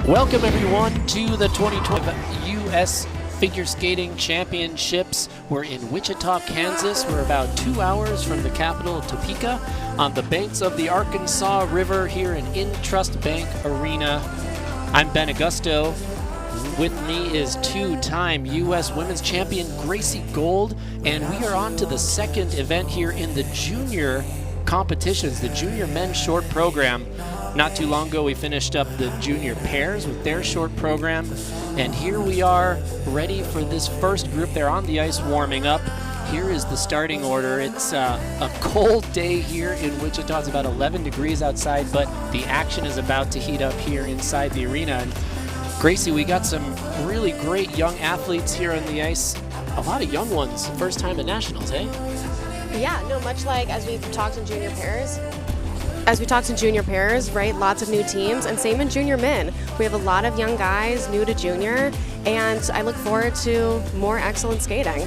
Welcome everyone to the 2020 U.S. Figure Skating Championships. We're in Wichita, Kansas. We're about 2 hours from the capital, Topeka, on the banks of the Arkansas River here in Intrust Bank Arena. I'm Ben Augusto. With me is two-time U.S. Women's Champion Gracie Gold, and we are on to the second event here in the junior competitions, the junior men's short program. Not too long ago, we finished up the junior pairs with their short program, and here we are ready for this first group. They're on the ice warming up. Here is the starting order. It's a cold day here in Wichita. It's about 11 degrees outside, but the action is about to heat up here inside the arena. And Gracie, we got some really great young athletes here on the ice. A lot of young ones, first time at nationals, hey? Yeah, no, much like as we've talked in junior pairs. Right? Lots of new teams, and same in junior men. We have a lot of young guys new to junior, and I look forward to more excellent skating.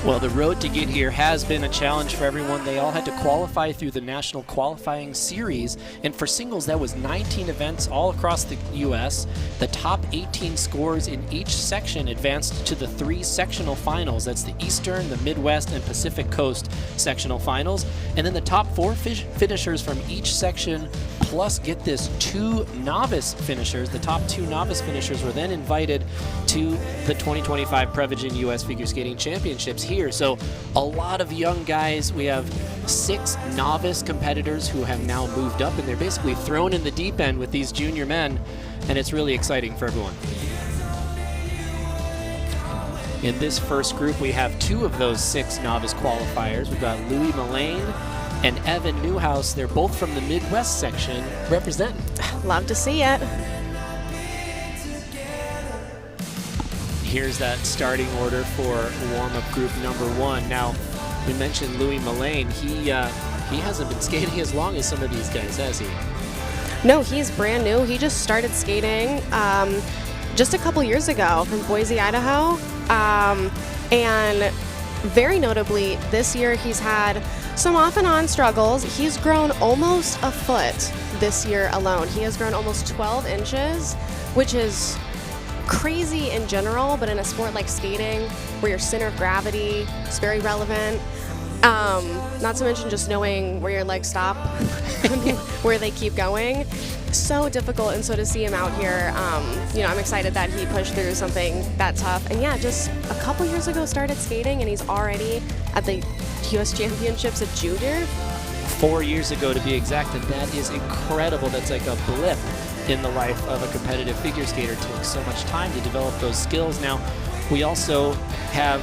Well, the road to get here has been a challenge for everyone. They all had to qualify through the National Qualifying Series, and for singles, that was 19 events all across the U.S. The top 18 scores in each section advanced to the 3 sectional finals. That's the Eastern, the Midwest, and Pacific Coast sectional finals. And then the top 4 finishers from each section, plus, get this, 2 novice finishers. The top 2 novice finishers were then invited to the 2025 Prevagen U.S. Figure Skating Championships here. So a lot of young guys. We have 6 novice competitors who have now moved up, and they're basically thrown in the deep end with these junior men, and it's really exciting for everyone. In this first group, we have 2 of those 6 novice qualifiers. We've got Louis Mullane and Evan Newhouse. They're both from the Midwest section representing. Love to see it. Here's that starting order for warm-up group number 1. Now, we mentioned Louis Mullane. He hasn't been skating as long as some of these guys, has he? No, he's brand new. He just started skating just a couple years ago from Boise, Idaho. And very notably, this year he's had some off and on struggles. He's grown almost a foot this year alone. He has grown almost 12 inches, which is crazy in general, but in a sport like skating, where your center of gravity is very relevant, not to mention just knowing where your legs stop, where they keep going, so difficult. And so to see him out here, I'm excited that he pushed through something that tough. And yeah, just a couple years ago started skating, and he's already at the U.S. Championships at junior. 4 years ago, to be exact, and that is incredible. That's like a blip in the life of a competitive figure skater. It takes so much time to develop those skills. Now, we also have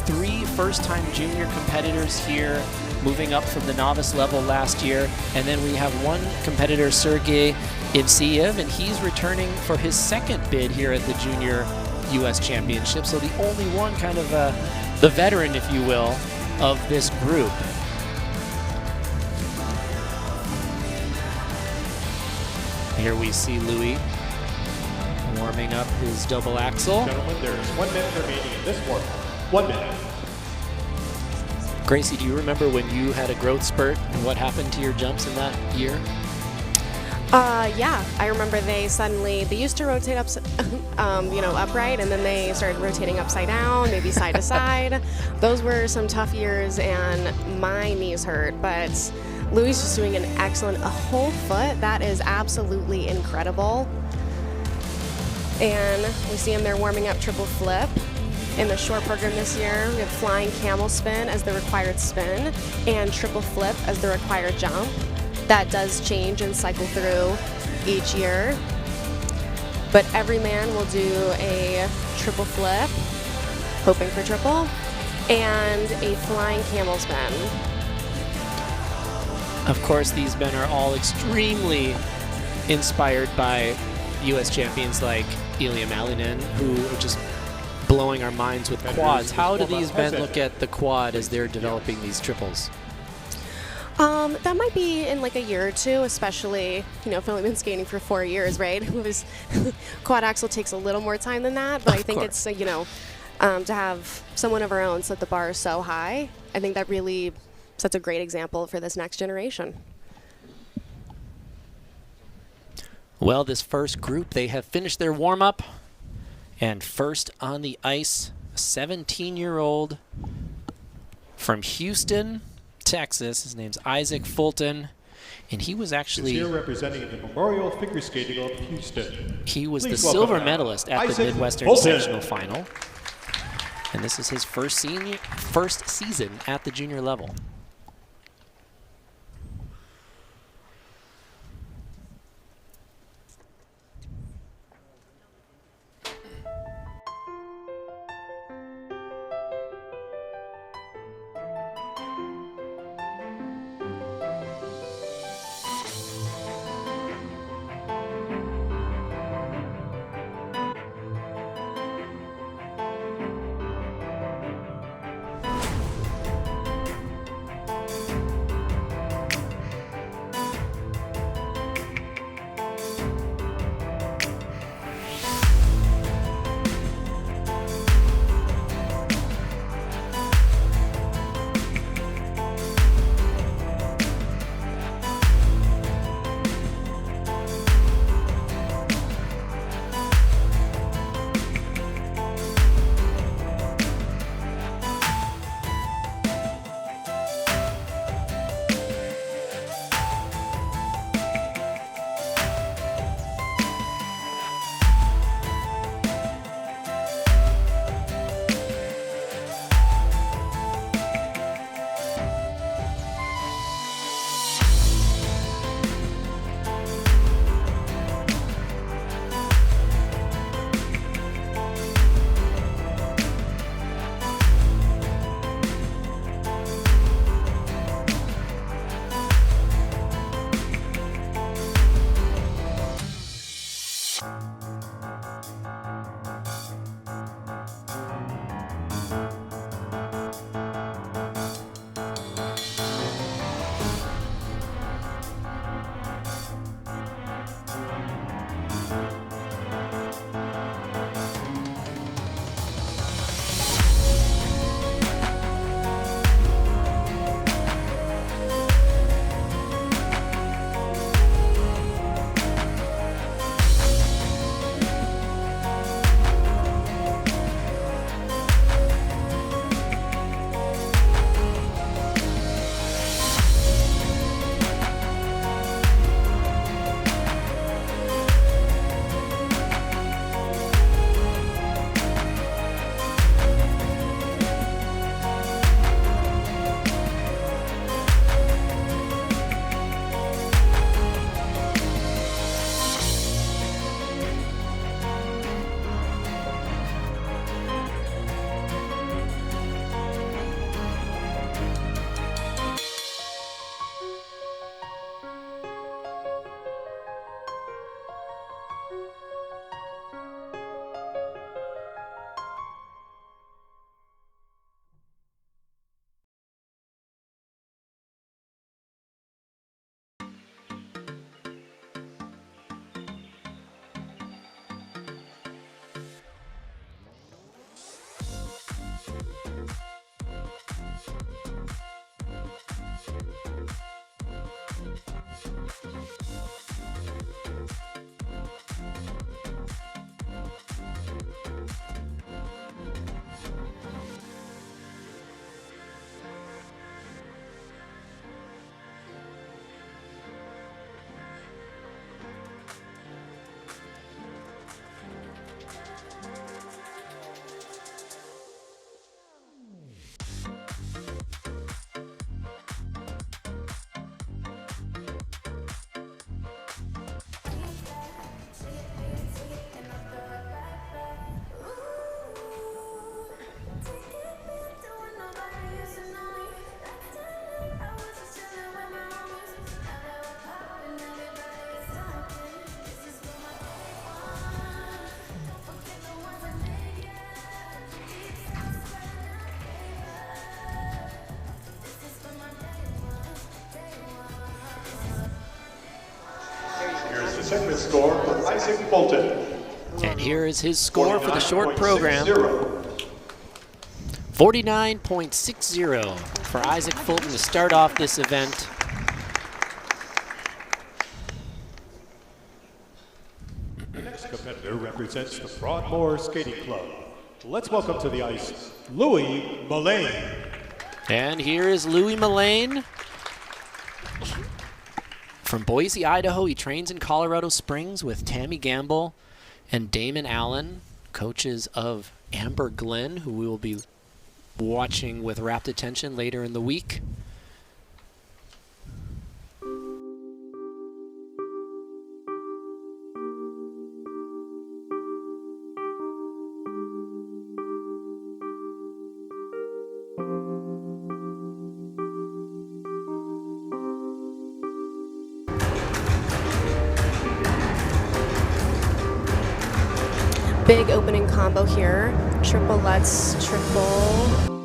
3 first-time junior competitors here, moving up from the novice level last year, and then we have 1 competitor, Sergey Ivseyev, and he's returning for his second bid here at the Junior U.S. Championship. So the only one kind of the veteran, if you will, of this group. Here we see Louis warming up his double axel. Gentlemen, there's 1 minute remaining in this work. 1 minute. Gracie, do you remember when you had a growth spurt and what happened to your jumps in that year? Yeah, I remember they used to rotate upright, and then they started rotating upside down, maybe side to side. Those were some tough years, and my knees hurt, but Louis is just doing a whole foot. That is absolutely incredible. And we see him there warming up triple flip. In the short program this year, we have flying camel spin as the required spin and triple flip as the required jump. That does change and cycle through each year. But every man will do a triple flip, hoping for triple, and a flying camel spin. Of course, these men are all extremely inspired by U.S. champions like Ilya Malinin, who are just blowing our minds with quads. How do these men look at the quad as they're developing these triples? That might be in like a year or 2, especially, if only been skating for 4 years, right? Quad axel takes a little more time than that, but I think it's, to have someone of our own set the bar so high, I think that really sets a great example for this next generation. Well, this first group, they have finished their warm-up. And first on the ice, a 17-year-old from Houston, Texas. His name's Isaac Fulton. And he was actually here representing the Memorial Figure Skating of Houston. He was Please the welcome silver now, medalist at the Isaac Midwestern Fulton. Sectional Final. And this is his first season at the junior level. Segment score for Isaac Fulton. And here is his score for the short program. 49.60 for Isaac Fulton to start off this event. The next competitor represents the Broadmoor Skating Club. Let's welcome to the ice, Louis Mullane. And here is Louis Mullane. From Boise, Idaho, he trains in Colorado Springs with Tammy Gamble and Damon Allen, coaches of Amber Glenn, who we will be watching with rapt attention later in the week. Big opening combo here. Triple lutz, triple.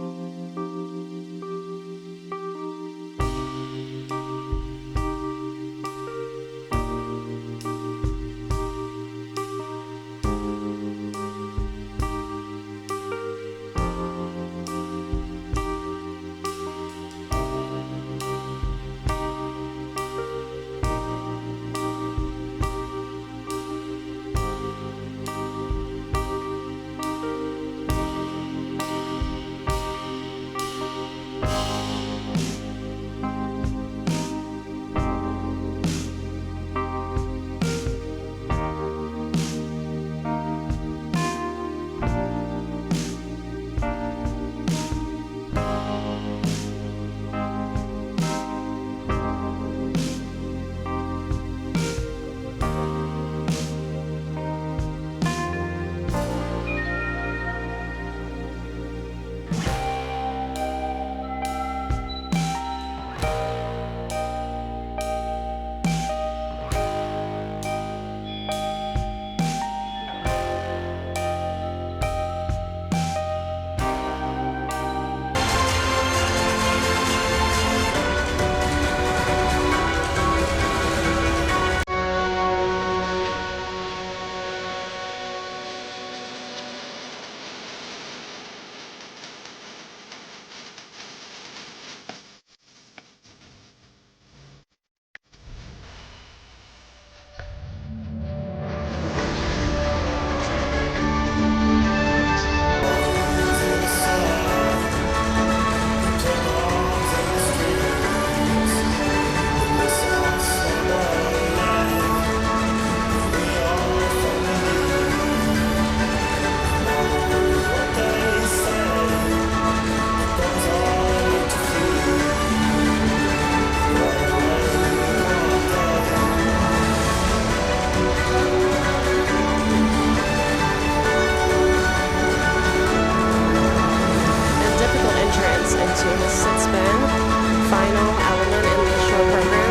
Final element in the short program.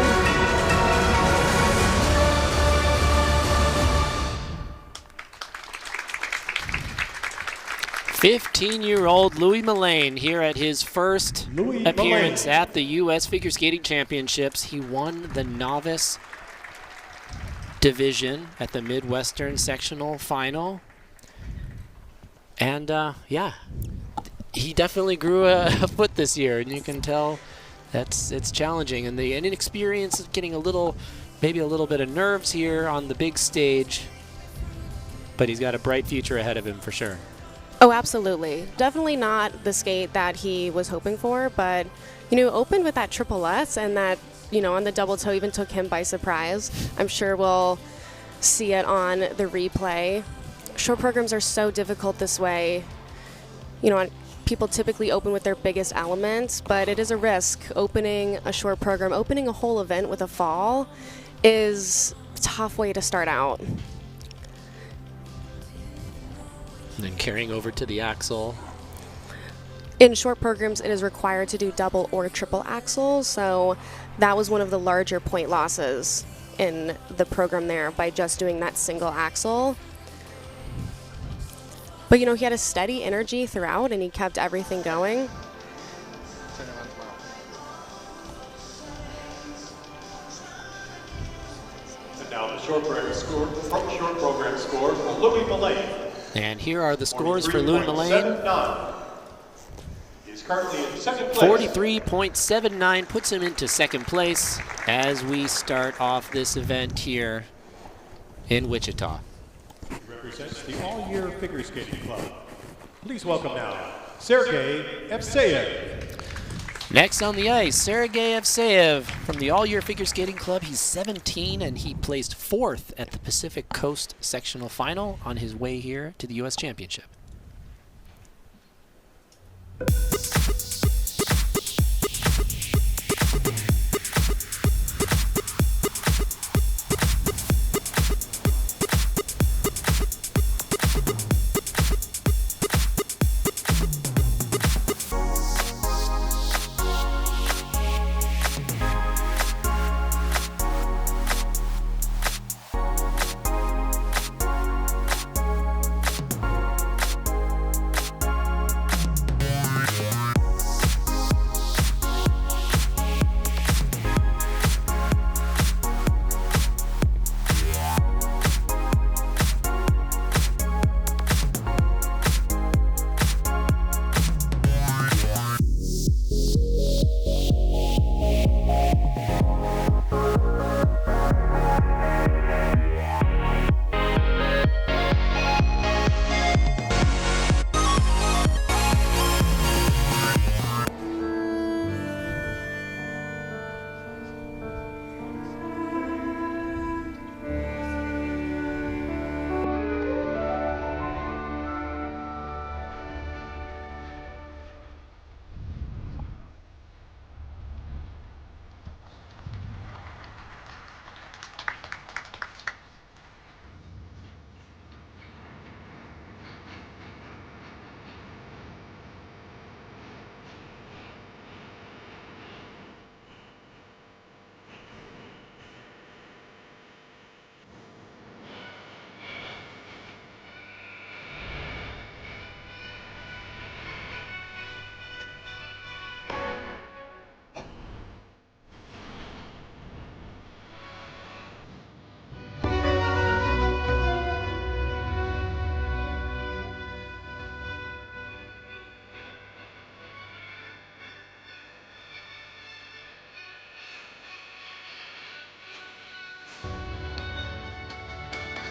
15-year-old Louis Mullane here at his first appearance Mullane. at the U.S. Figure Skating Championships. He won the novice division at the Midwestern Sectional Final. And, yeah, he definitely grew a foot this year, and you can tell it's challenging. And the inexperience of getting maybe a little bit of nerves here on the big stage, but he's got a bright future ahead of him for sure. Oh, absolutely. Definitely not the skate that he was hoping for, but, opened with that triple lutz and that, on the double toe even took him by surprise. I'm sure we'll see it on the replay. Short programs are so difficult this way. People typically open with their biggest elements, but it is a risk. Opening a short program, opening a whole event with a fall is a tough way to start out. And then carrying over to the axle. In short programs, it is required to do double or triple axle, so that was one of the larger point losses in the program there by just doing that single axle. But, he had a steady energy throughout, and he kept everything going. And now the short program score for Louis Mullane. And here are the scores for Louis Mullane. He is currently in second place. 43.79 puts him into second place as we start off this event here in Wichita. represents the All-Year Figure Skating Club. Please welcome now, Sergey Evseyev. Next on the ice, Sergey Evseyev from the All-Year Figure Skating Club. He's 17 and he placed 4th at the Pacific Coast Sectional Final on his way here to the U.S. Championship.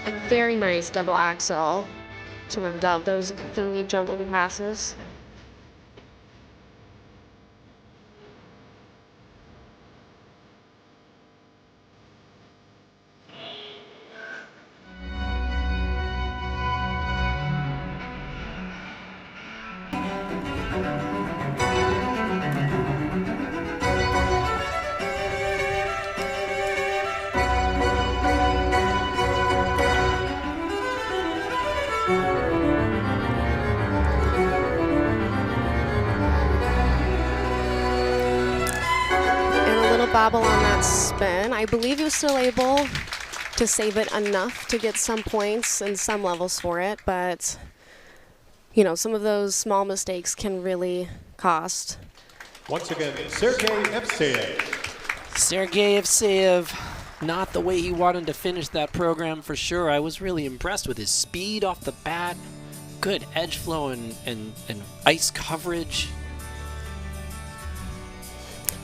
A very nice double axel to have done those three jumping passes. Bobble on that spin. I believe he was still able to save it enough to get some points and some levels for it, but you know, some of those small mistakes can really cost. Once again, Sergey Evseyev. Sergey Evseyev, not the way he wanted to finish that program for sure. I was really impressed with his speed off the bat, good edge flow and ice coverage.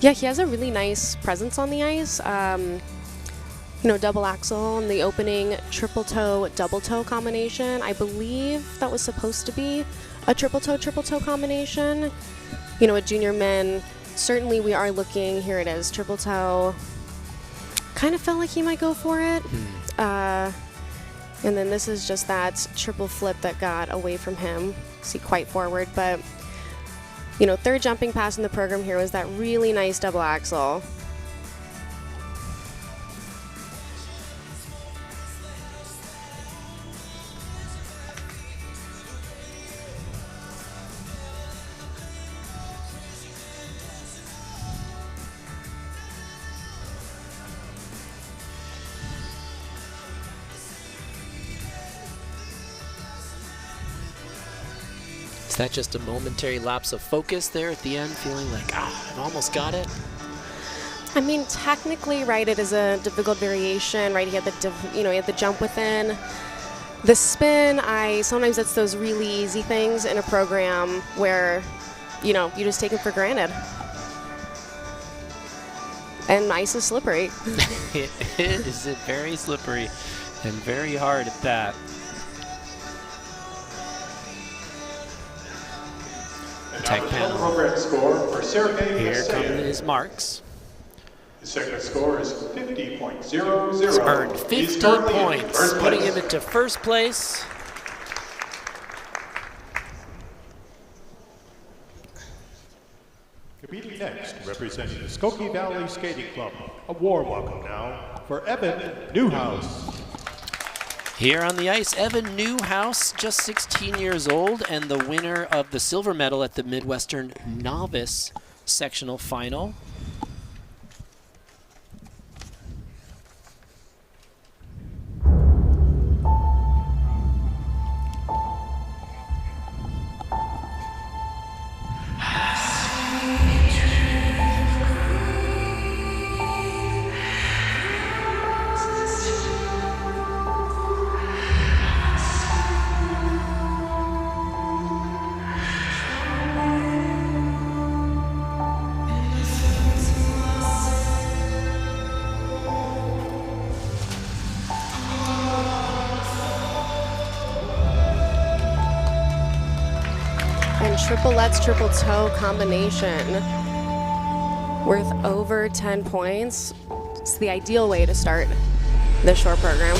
Yeah, he has a really nice presence on the ice. You know, double axel and the opening triple toe, double toe combination. I believe that was supposed to be a triple toe combination. You know, at junior men, certainly we are looking, here it is, triple toe. Kind of felt like he might go for it. And then this is just that triple flip that got away from him. See, quite forward, but you know, third jumping pass in the program here was that really nice double axel. Is that just a momentary lapse of focus there at the end, feeling like, I've almost got it? I mean, technically, right, it is a difficult variation, right? He had he had the jump within. The spin, sometimes it's those really easy things in a program where, you know, you just take it for granted. And ice is slippery. It is very slippery and very hard at that. Tech Now the panel. program score for Sergey Here come Yeseyev. his marks. His segment score is 50.00. He's earned He's 50 currently in points, first putting place. him into first place. Competing next, representing the Skokie Valley Skating Club. A warm welcome now for Evan Newhouse. Here on the ice, Evan Newhouse, just 16 years old, and the winner of the silver medal at the Midwestern Novice Sectional Final. Triple-lets, triple toe combination worth over 10 points. It's the ideal way to start the short program.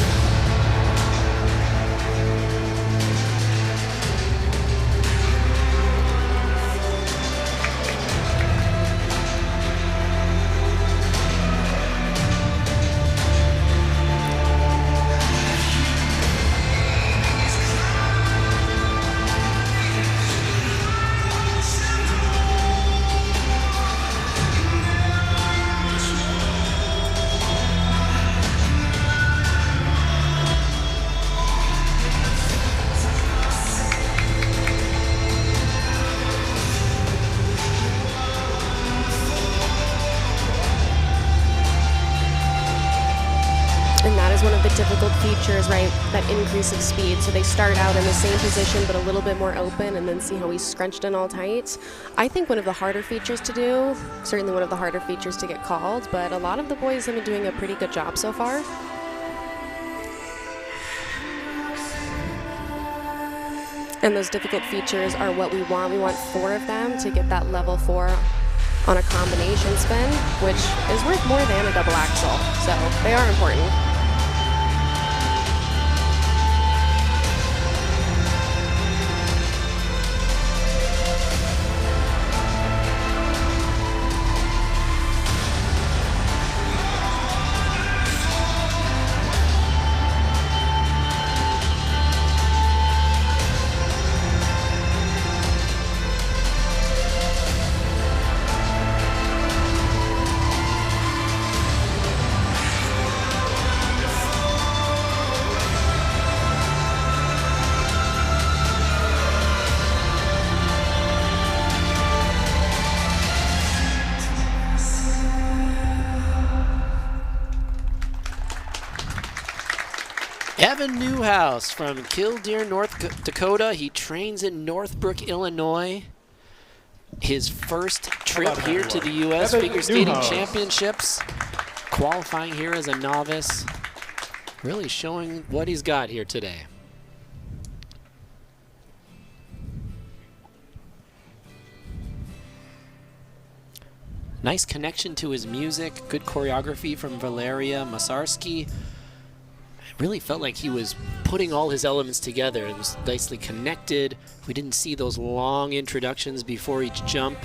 One of the difficult features, right, that increase of speed. So they start out in the same position but a little bit more open, and then see how he's scrunched in all tight. I think one of the harder features to do, certainly one of the harder features to get called, but a lot of the boys have been doing a pretty good job so far. And those difficult features are what we want. We want 4 of them to get that level 4 on a combination spin, which is worth more than a double axel. So they are important. Evan Newhouse from Killdeer, North Dakota. He trains in Northbrook, Illinois. His first trip here to the U.S. Evan Figure Skating Newhouse. Championships. Qualifying here as a novice. Really showing what he's got here today. Nice connection to his music. Good choreography from Valeria Masarski. Really felt like he was putting all his elements together. It was nicely connected. We didn't see those long introductions before each jump.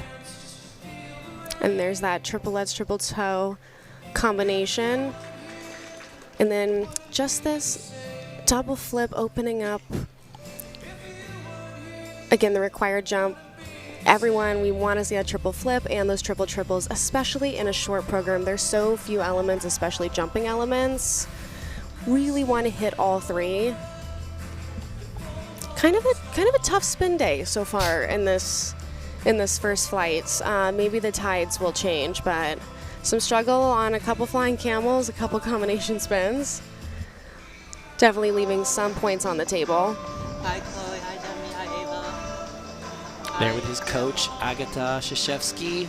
And there's that triple-lets, triple toe combination. And then just this double flip opening up. Again, the required jump. Everyone, we want to see a triple flip and those triple triples, especially in a short program. There's so few elements, especially jumping elements. Really want to hit all 3. Kind of a tough spin day so far in this first flight. Maybe the tides will change, but some struggle on a couple flying camels, a couple combination spins. Definitely leaving some points on the table. Hi Chloe, hi Demi, hi Ava. There with his coach, Agata Shashevsky.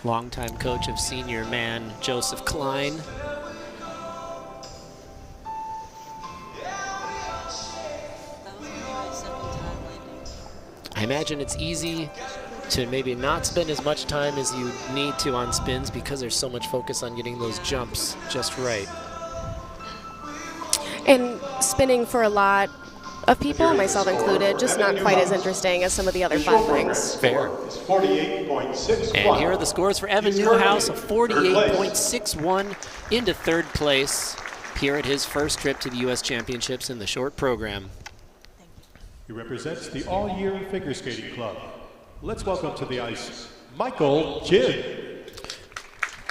Longtime coach of senior man, Joseph Klein. I imagine it's easy to maybe not spend as much time as you need to on spins because there's so much focus on getting those jumps just right. And spinning for a lot of people, myself included, just not quite as interesting as some of the other fun things. Fair. 48.61. And here are the scores for Evan Newhouse, a 48.61 into third place here at his first trip to the U.S. Championships in the short program. He represents the All-Year Figure Skating Club. Let's welcome to the ice, Michael Jin.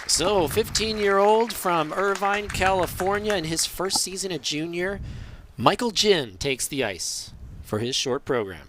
So, 15-year-old from Irvine, California, in his first season at junior, Michael Jin takes the ice for his short program.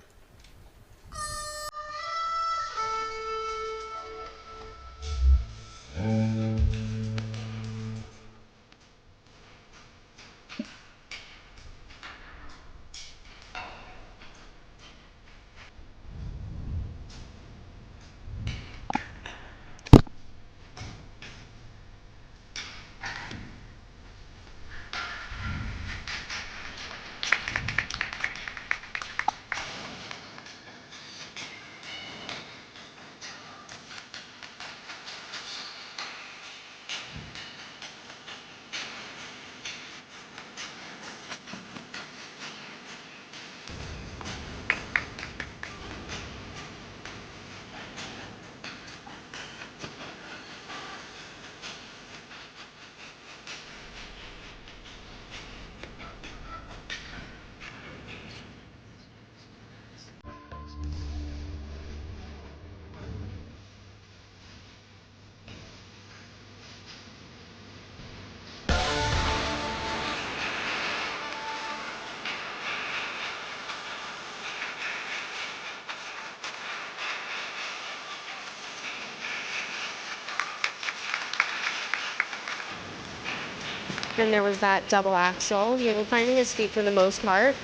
And there was that double axel, finding his feet for the most part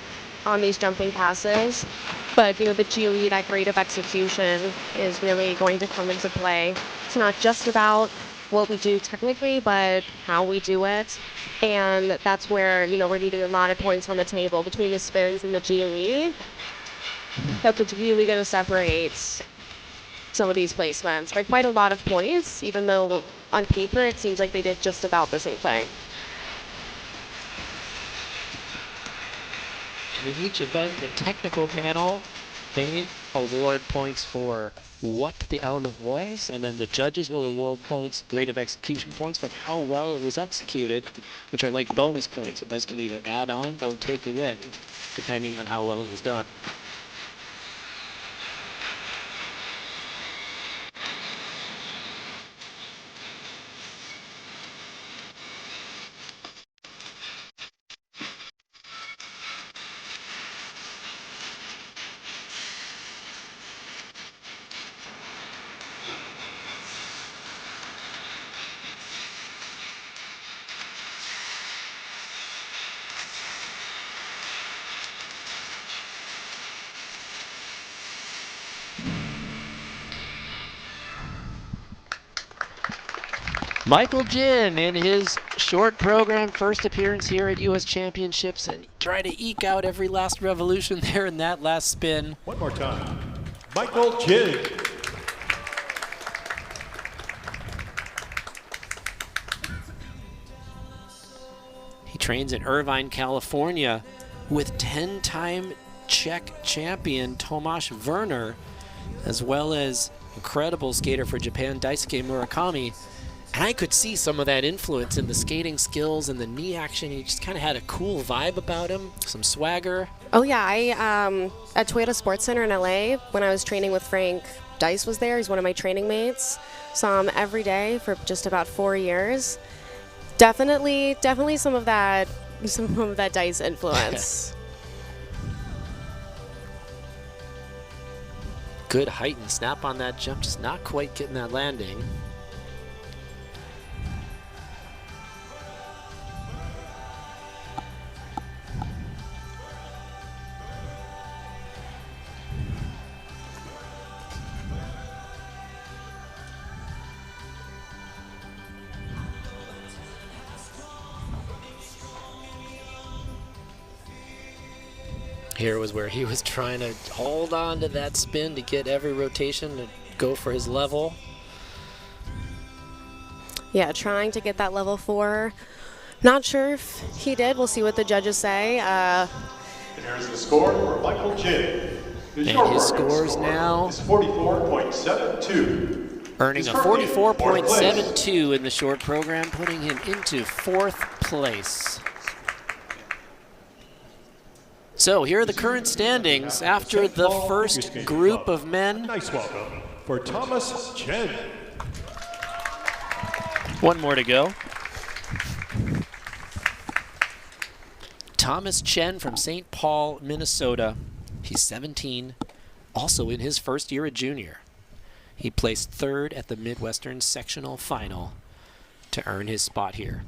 on these jumping passes. But, the GOE, that grade of execution is really going to come into play. It's not just about what we do technically, but how we do it. And that's where, we're needing a lot of points on the table between the spins and the GOE. That's what's really going to separate some of these placements by quite a lot of points, even though on paper it seems like they did just about the same thing. In each event, the technical panel, they award points for what the element was, and then the judges will award points, grade of execution points, for how well it was executed, which are like bonus points. So basically either add on or take away, depending on how well it was done. Michael Jin in his short program, first appearance here at U.S. Championships, and try to eke out every last revolution there in that last spin. One more time, Michael Jin. He trains in Irvine, California with 10-time Czech champion Tomáš Werner, as well as incredible skater for Japan Daisuke Murakami. And I could see some of that influence in the skating skills and the knee action. He just kind of had a cool vibe about him, some swagger. Oh yeah, I at Toyota Sports Center in LA, when I was training with Frank, Dice was there. He's one of my training mates. Saw him every day for just about 4 years. Definitely some of that Dice influence. Good height and snap on that jump, just not quite getting that landing. Here was where he was trying to hold on to that spin to get every rotation to go for his level. Yeah, trying to get that level 4. Not sure if he did. We'll see what the judges say. And here's the score for Michael Jin. And his scores now is 44.72. earning a 44.72 in the short program, putting him into 4th place. So here are the current standings after the first group of men. Nice welcome for Thomas Chen. One more to go. Thomas Chen from St. Paul, Minnesota. He's 17, also in his first year at junior. He placed 3rd at the Midwestern Sectional Final to earn his spot here.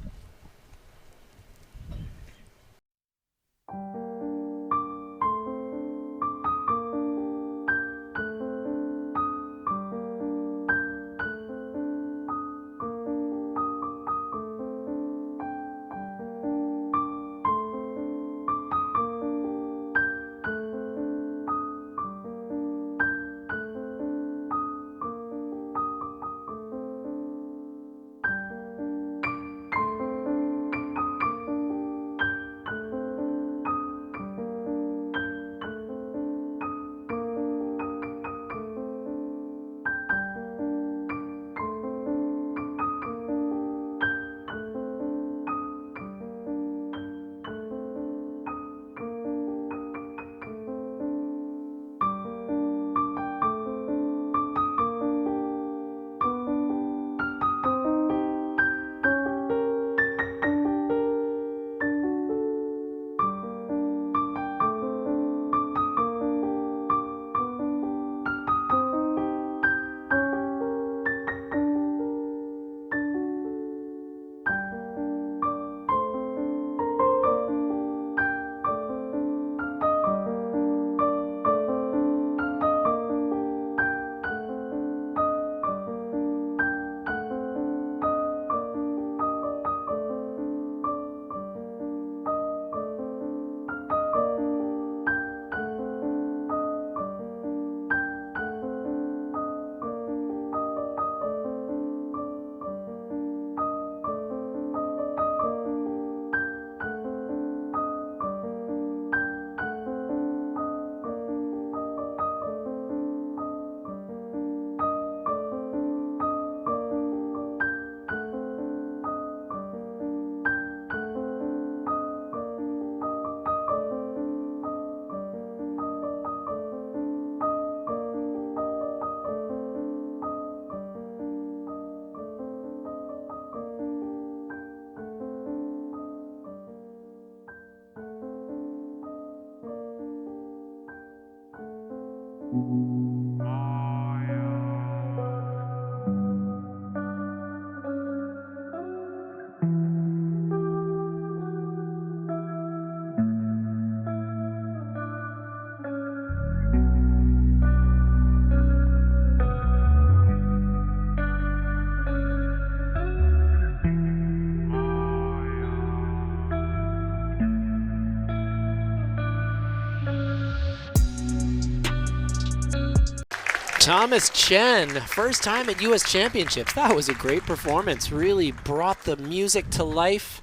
Thomas Chen, first time at U.S. Championships. That was a great performance. Really brought the music to life.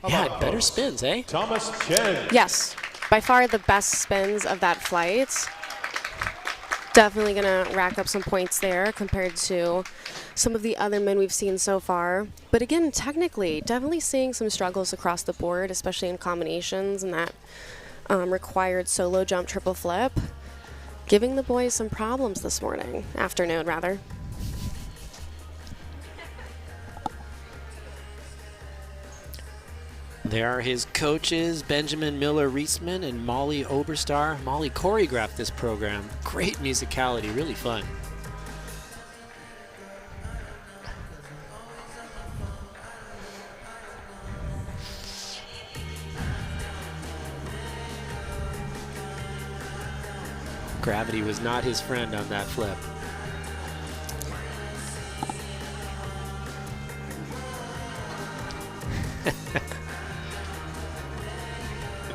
Yeah, better spins, eh? Thomas Chen. Yes, by far the best spins of that flight. Definitely gonna rack up some points there compared to some of the other men we've seen so far. But again, technically, definitely seeing some struggles across the board, especially in combinations and that required solo jump triple flip. Giving the boys some problems this afternoon rather. There are his coaches, Benjamin Miller-Reisman and Molly Oberstar. Molly choreographed this program. Great musicality, really fun. Gravity was not his friend on that flip.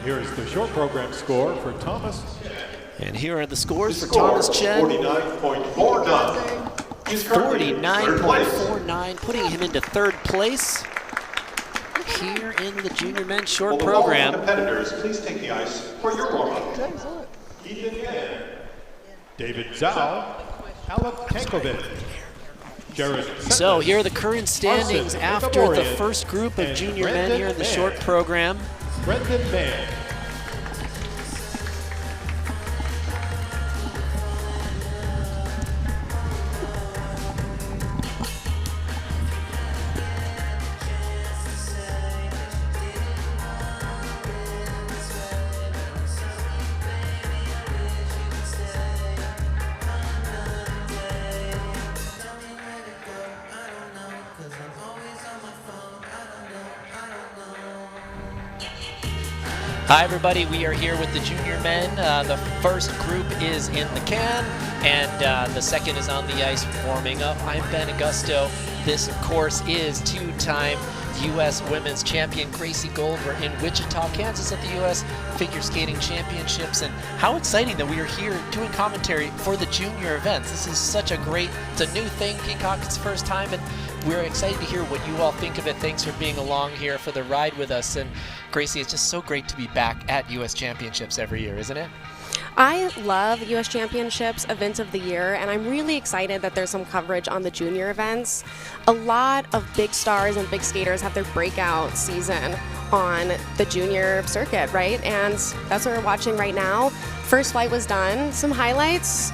Here is the short program score for Thomas. And here are the scores for Score, Thomas Chen. 49.49. He's currently in third place. 49.49, putting him into third place here in the junior men's short Will the program. following competitors please take the ice for your warm-up? Ethan Yan, David Zhao, Alec Tankovic, Jared So Settlers, here are the current standings Arsen after the Ivorian, first group of and junior men Brandon here in the Mann. short program. Brendan Mann. Hi everybody, we are here with the junior men. The first group is in the can, and the second is on the ice warming up. I'm Ben Augusto. This, of course, is two-time U.S. Women's Champion Gracie Gold. We're in Wichita, Kansas at the U.S. Figure Skating Championships, and how exciting that we are here doing commentary for the junior events. This is such a great, it's a new thing, Peacock, it's the first time, and we're excited to hear what you all think of it. Thanks for being along here for the ride with us. And Gracie, it's just so great to be back at U.S. Championships every year, isn't it? I love U.S. Championships events of the year, and I'm really excited that there's some coverage on the junior events. A lot of big stars and big skaters have their breakout season on the junior circuit, right? And that's what we're watching right now. First flight was done. Some highlights,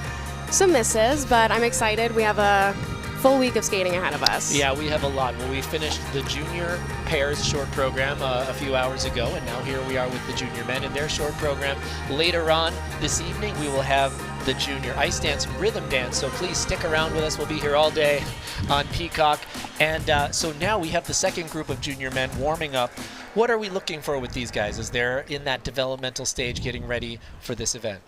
some misses, but I'm excited. We have a full week of skating ahead of us. Yeah, we have a lot. Well, we finished the junior pairs short program a few hours ago, and now here we are with the junior men in their short program. Later on this evening, we will have the junior ice dance rhythm dance, so please stick around with us. We'll be here all day on Peacock. And so now we have the second group of junior men warming up. What are we looking for with these guys as they're in that developmental stage getting ready for this event?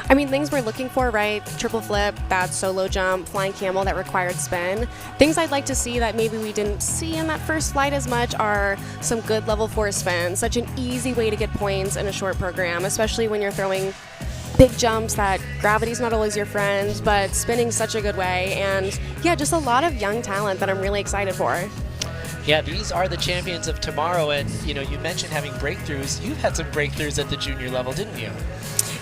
I mean, things we're looking for, right? Triple flip, that solo jump, flying camel, that required spin. Things I'd like to see that maybe we didn't see in that first flight as much are some good level 4 spins. Such an easy way to get points in a short program, especially when you're throwing big jumps that gravity's not always your friend, but spinning's such a good way. And yeah, just a lot of young talent that I'm really excited for. Yeah, these are the champions of tomorrow, and you know, you mentioned having breakthroughs. You've had some breakthroughs at the junior level, didn't you?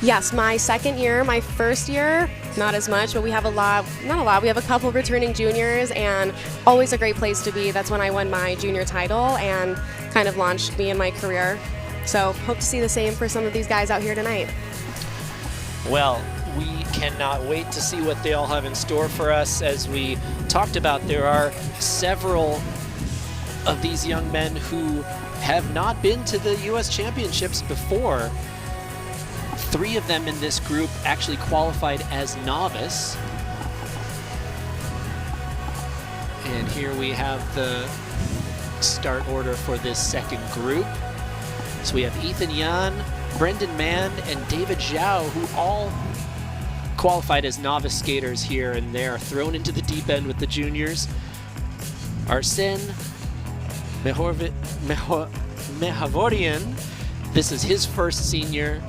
Yes, my second year, my first year, not as much, but we have we have a couple returning juniors, and always a great place to be. That's when I won my junior title and kind of launched me in my career. So hope to see the same for some of these guys out here tonight. Well, we cannot wait to see what they all have in store for us. As we talked about, there are several of these young men who have not been to the U.S. Championships before. 3 of them in this group actually qualified as novice. And here we have the start order for this second group. So we have Ethan Yan, Brendan Mann, and David Zhao, who all qualified as novice skaters here, and they're thrown into the deep end with the juniors. Arsen Mehavorian, this is his first senior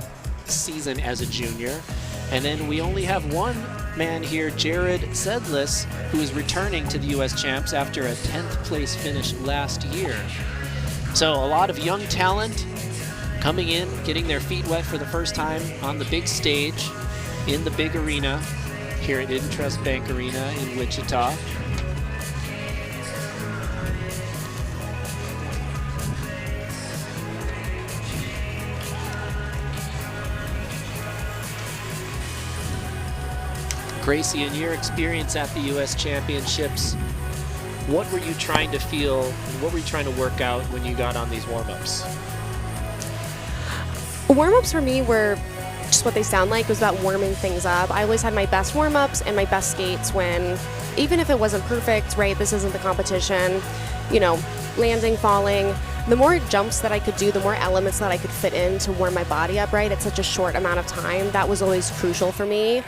season as a junior. And then we only have one man here, Jared Sedlis, who is returning to the U.S. Champs after a 10th place finish last year. So a lot of young talent coming in, getting their feet wet for the first time on the big stage in the big arena here at Intrust Bank Arena in Wichita. Gracie, in your experience at the U.S. Championships, what were you trying to feel and what were you trying to work out when you got on these warm-ups? Warm-ups for me were just what they sound like. It was about warming things up. I always had my best warm-ups and my best skates when, even if it wasn't perfect, right, this isn't the competition, you know, landing, falling. the more jumps that I could do, the more elements that I could fit in to warm my body up right at such a short amount of time, that was always crucial for me.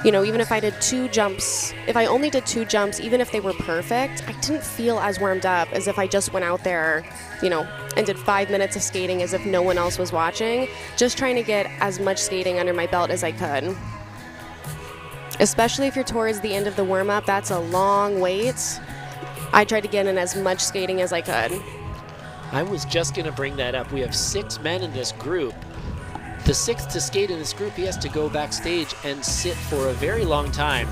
You know, even if I did 2 jumps, if I only did 2 jumps, even if they were perfect, I didn't feel as warmed up as if I just went out there, you know, and did 5 minutes of skating as if no one else was watching, just trying to get as much skating under my belt as I could. Especially if you're towards the end of the warm-up, that's a long wait. I tried to get in as much skating as I could. I was just going to bring that up. We have 6 men in this group. The 6th to skate in this group, he has to go backstage and sit for a very long time.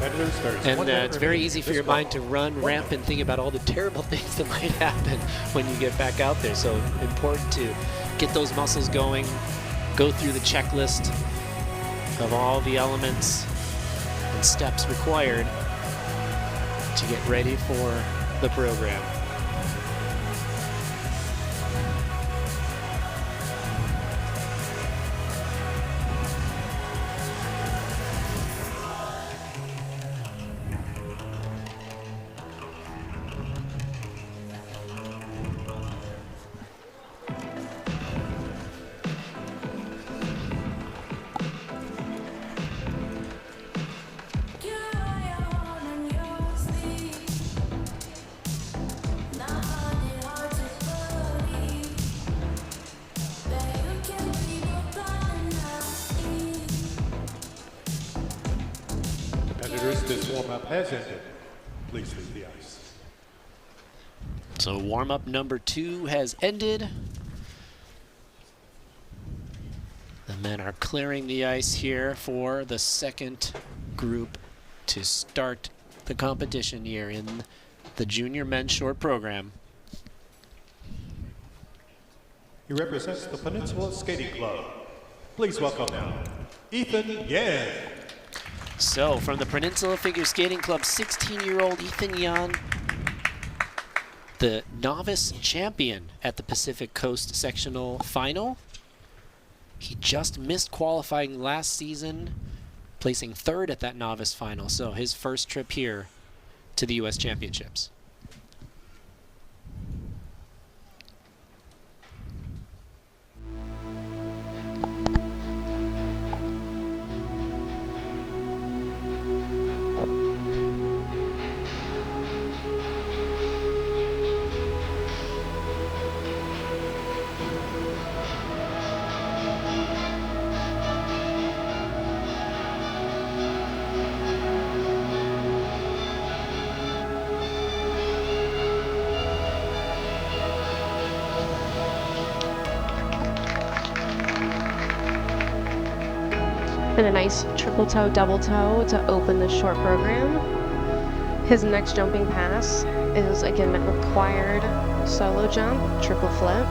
And it's very easy for your mind to run rampant, thinking about all the terrible things that might happen when you get back out there. So important to get those muscles going, go through the checklist of all the elements and steps required to get ready for the program. This warm-up has ended. Please leave the ice. So warm-up number 2 has ended. The men are clearing the ice here for the second group to start the competition here in the junior men's short program. He represents the Peninsula Skating Club. Please welcome now, Ethan Yan. So from the Peninsula Figure Skating Club, 16-year-old Ethan Yan, the novice champion at the Pacific Coast Sectional Final. He just missed qualifying last season, placing 3rd at that novice final. So his first trip here to the U.S. Championships. And a nice triple toe, double toe to open the short program. His next jumping pass is again that required solo jump, triple flip.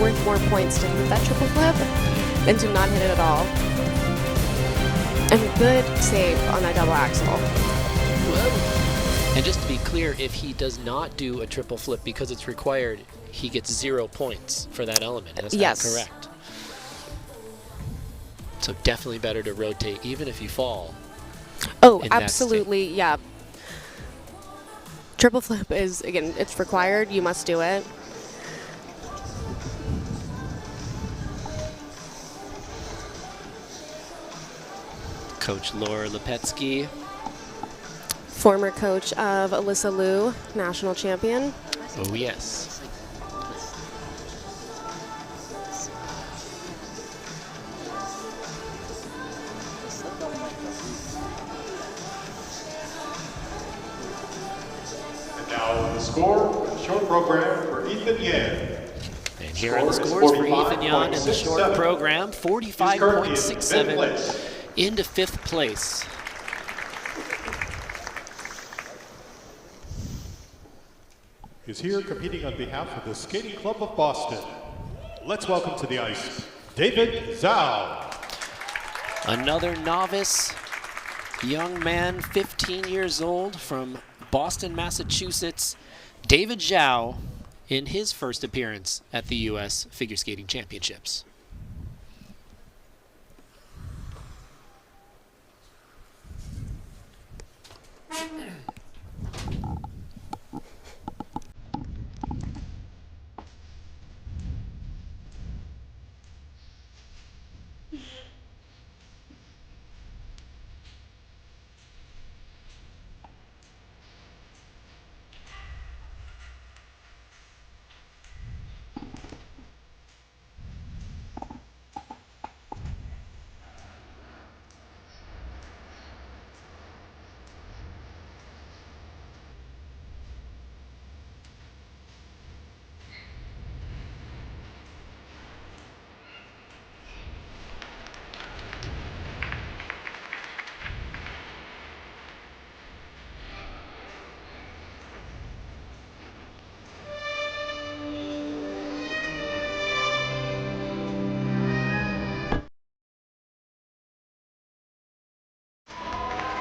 worth more points to hit that triple flip than to not hit it at all. And a good save on that double axel. Whoa. And just to be clear, if he does not do a triple flip because it's required, he gets 0 points for that element. Is that correct? So definitely better to rotate, even if you fall. Oh, absolutely, yeah. Triple flip is, again, it's required. You must do it. Coach Laura Lepetsky. Former coach of Alyssa Liu, national champion. Oh, yes. And now the score for the short program for Ethan Yan. And here are the scores for Ethan Yan in the short program. 45.67 into 5th place. Is here competing on behalf of the Skating Club of Boston. Let's welcome to the ice, David Zhao. Another novice young man, 15 years old, from Boston, Massachusetts, David Zhao, in his first appearance at the U.S. Figure Skating Championships.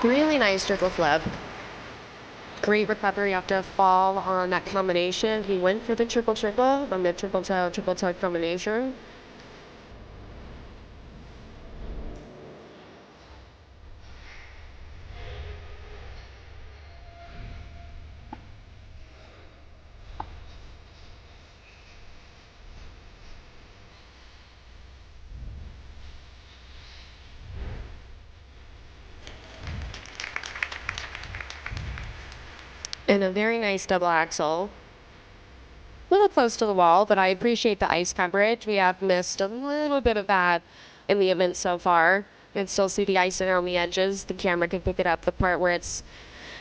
Really nice triple flip. Great recovery after a fall on that combination. He went for the triple on the triple toe combination. And a very nice double axel. A little close to the wall, but I appreciate the ice coverage. We have missed a little bit of that in the event so far. You can still see the ice around the edges. The camera can pick it up, the part where it's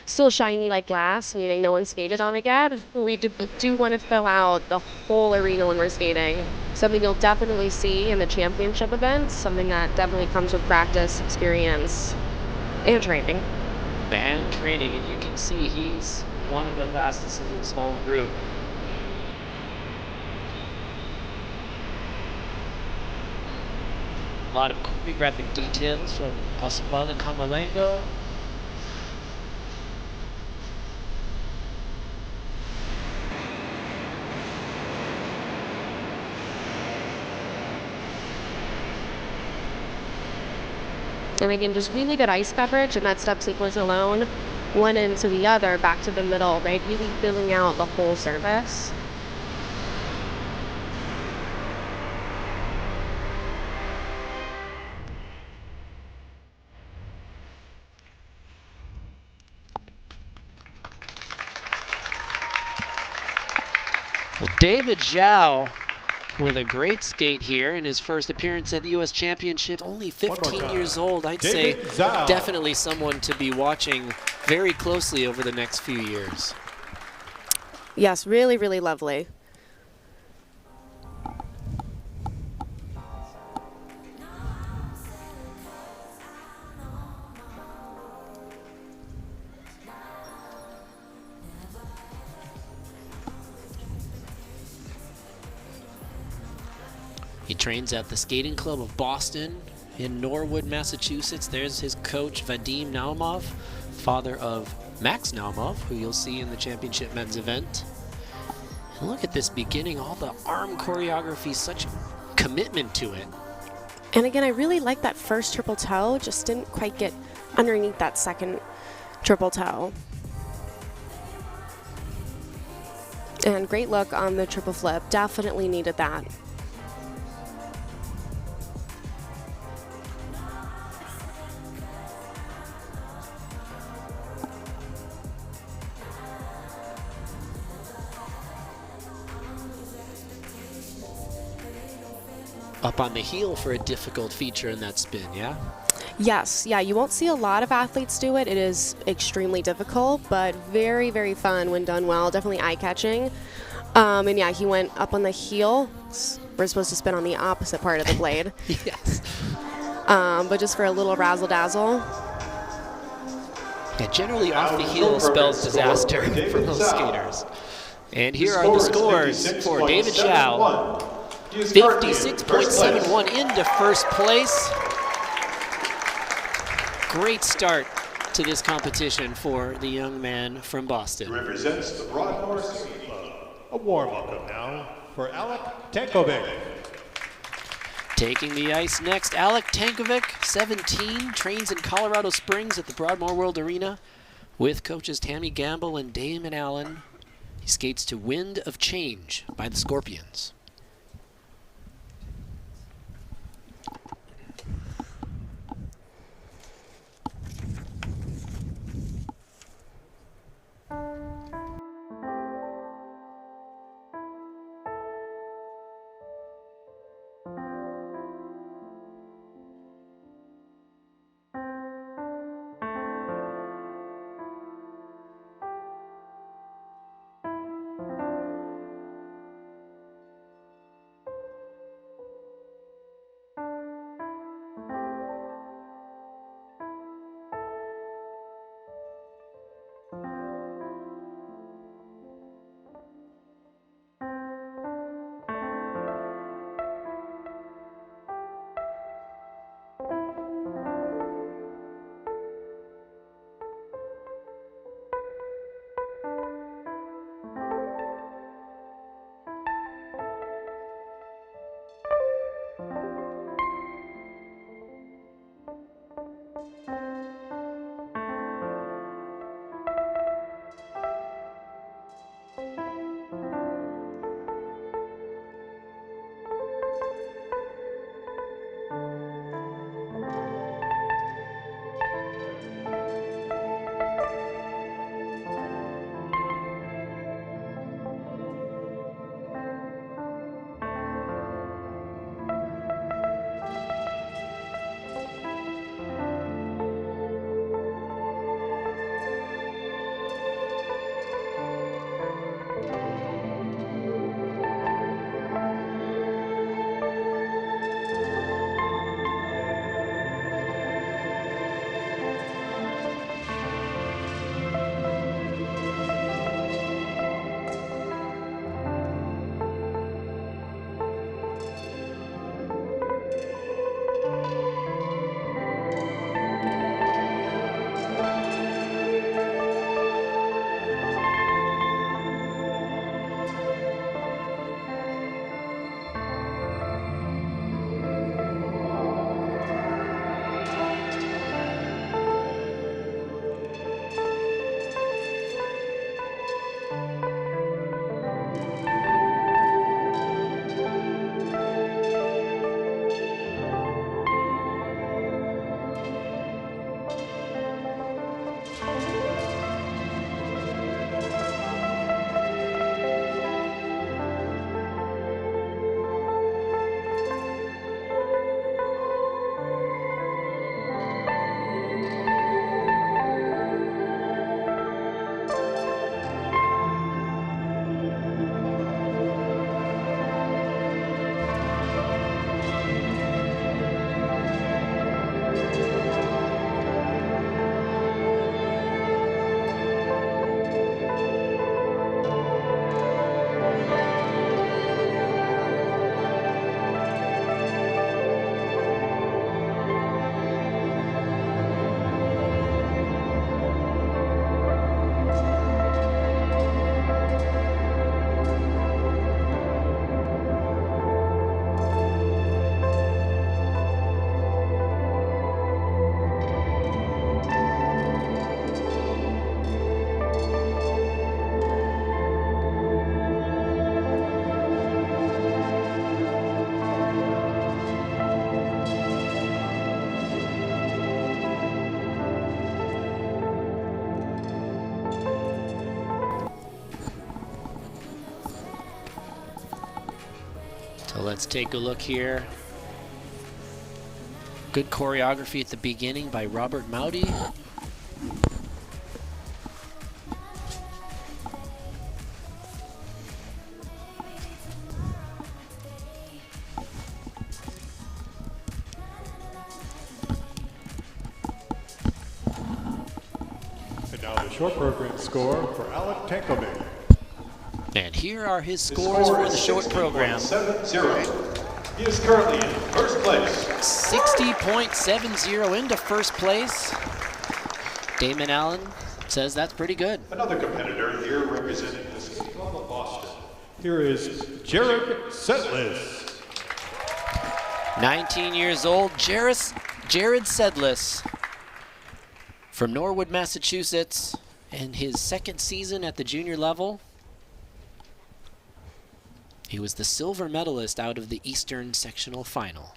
still shiny like glass, meaning no one skated on it yet. We do want to fill out the whole arena when we're skating. Something you'll definitely see in the championship events, something that definitely comes with practice, experience, and training. And training, and you can see he's one of the fastest in this whole group. A lot of choreographic details from Pasquale Camalengo. And again, just really good ice coverage, and that step sequence alone, one end to the other, back to the middle, right? Really filling out the whole surface. Well, David Zhao with a great skate here in his first appearance at the U.S. Championship. Only 15 years old. I'd say definitely someone to be watching very closely over the next few years. Yes, really, really lovely. He trains at the Skating Club of Boston in Norwood, Massachusetts. There's his coach, Vadim Naumov, father of Max Naumov, who you'll see in the championship men's event. And look at this beginning, all the arm choreography, such commitment to it. And again, I really like that first triple toe, just didn't quite get underneath that second triple toe. And great look on the triple flip, definitely needed that. Up on the heel for a difficult feature in that spin, yeah? Yes, yeah, you won't see a lot of athletes do it. It is extremely difficult, but very, very fun when done well. Definitely eye-catching. And yeah, he went up on the heel. We're supposed to spin on the opposite part of the blade. Yes. But just for a little razzle-dazzle. Yeah, generally off the heel spells disaster for most skaters. And here are the scores for David Zhao. 56.71 into first place. Great start to this competition for the young man from Boston. Represents the Broadmoor Skating Club. A warm welcome now for Alec Tankovic. Taking the ice next, Alec Tankovic, 17, trains in Colorado Springs at the Broadmoor World Arena with coaches Tammy Gamble and Damon Allen. He skates to Wind of Change by the Scorpions. So let's take a look here. Good choreography at the beginning by Robert Maudy. And now the short program score for Alec Tankovic. And here are his scores for the short program. 60.70. He is currently in first place. 60.70 into first place. Damon Allen says that's pretty good. Another competitor here representing the Skating Club of Boston. Here is Jared Setlis. 19 years old, Jared Sedlis from Norwood, Massachusetts, and his second season at the junior level. He was the silver medalist out of the Eastern Sectional Final.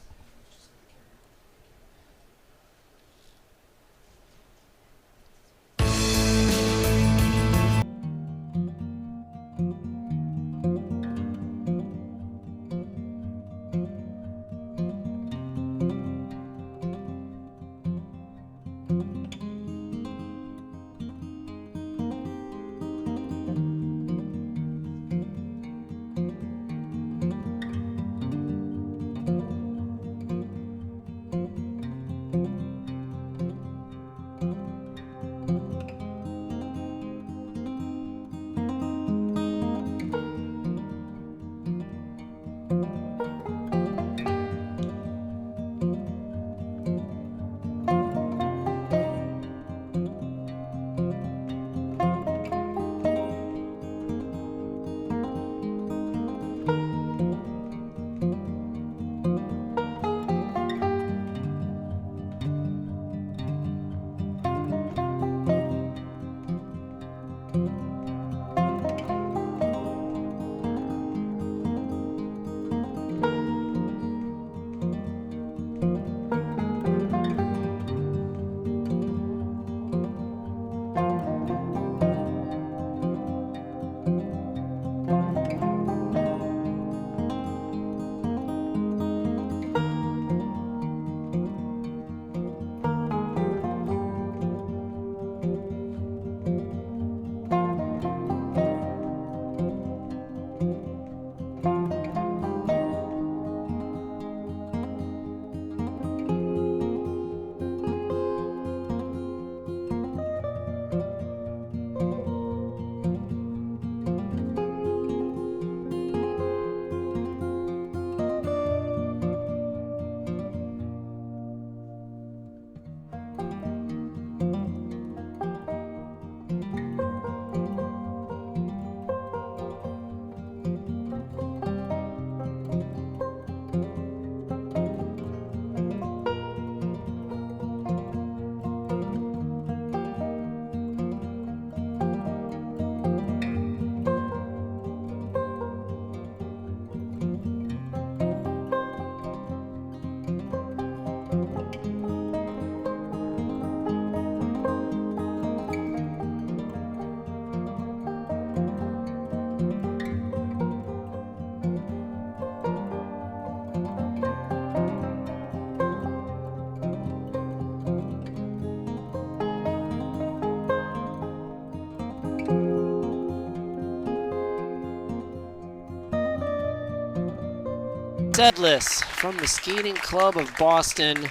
Sedlis from the Skating Club of Boston.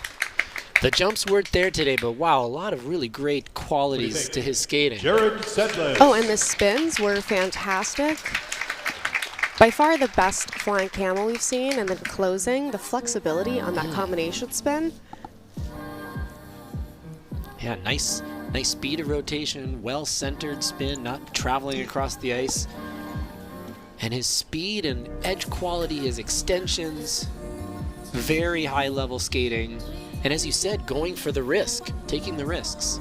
The jumps weren't there today, but wow, a lot of really great qualities to his skating. Jared Setlis. Oh, and the spins were fantastic. By far the best flying camel we've seen, and then closing, the flexibility on that combination spin. Yeah, nice speed of rotation, well-centered spin, not traveling across the ice. And his speed and edge quality, his extensions, very high-level skating. And as you said, going for the risk, taking the risks.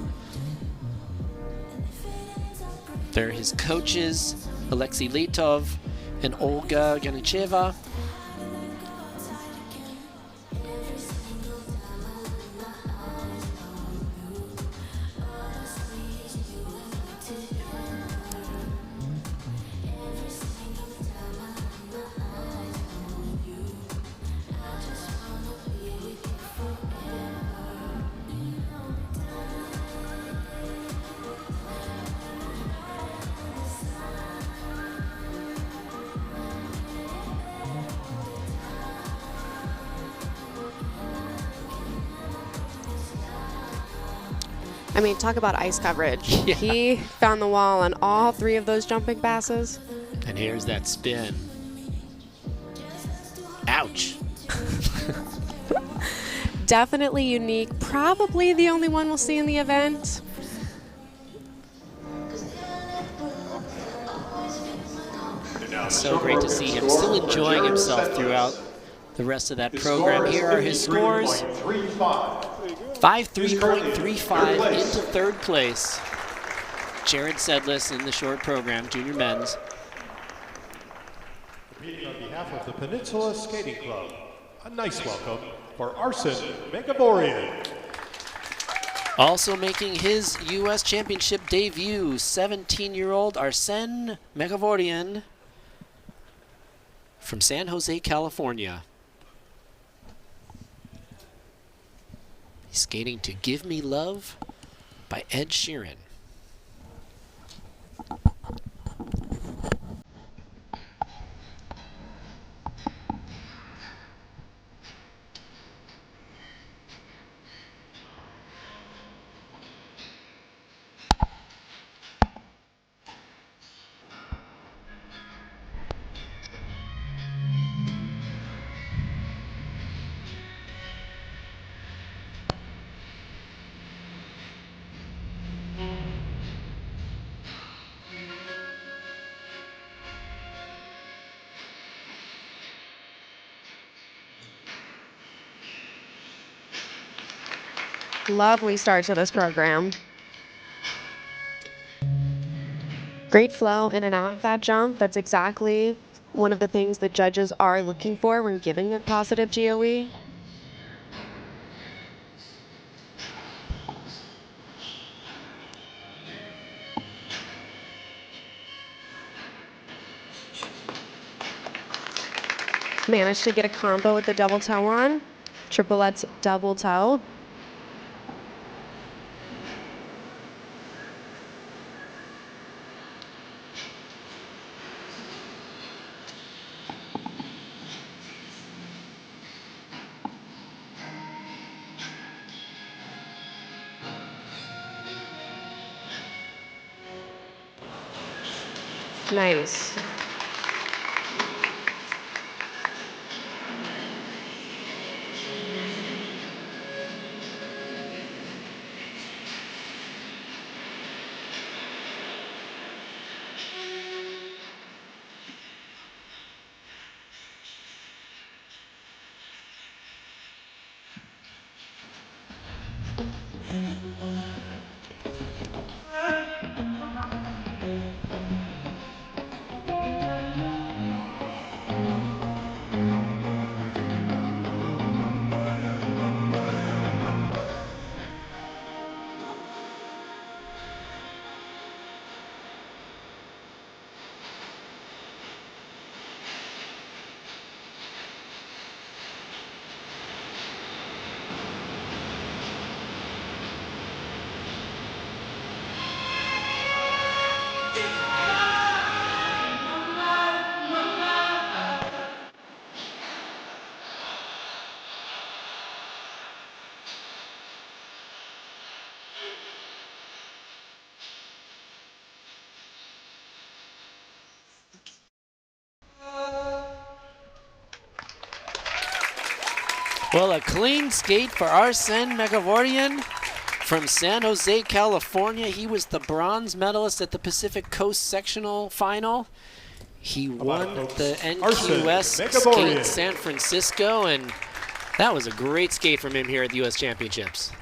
There are his coaches, Alexei Letov and Olga Ganicheva. I mean, talk about ice coverage. Yeah. He found the wall on all 3 of those jumping passes. And here's that spin. Ouch. Definitely unique. Probably the only one we'll see in the event. So great to see him still enjoying himself throughout the rest of that program. Here are his scores. 5.3.35 into 3rd place. Jared Sedlis in the short program, junior men's. Competing on behalf of the Peninsula Skating Club, a nice welcome for Arsen Megavorian. Also making his U.S. Championship debut, 17-year-old Arsen Megavorian from San Jose, California. He's skating to Give Me Love by Ed Sheeran. Lovely start to this program. Great flow in and out of that jump. That's exactly one of the things that judges are looking for when giving a positive GOE. Managed to get a combo with the double toe on. Triplettes double toe. Nice. Well, a clean skate for Arsen Megavorian from San Jose, California. He was the bronze medalist at the Pacific Coast Sectional Final. He won the NQS Skate San Francisco, and that was a great skate from him here at the U.S. Championships.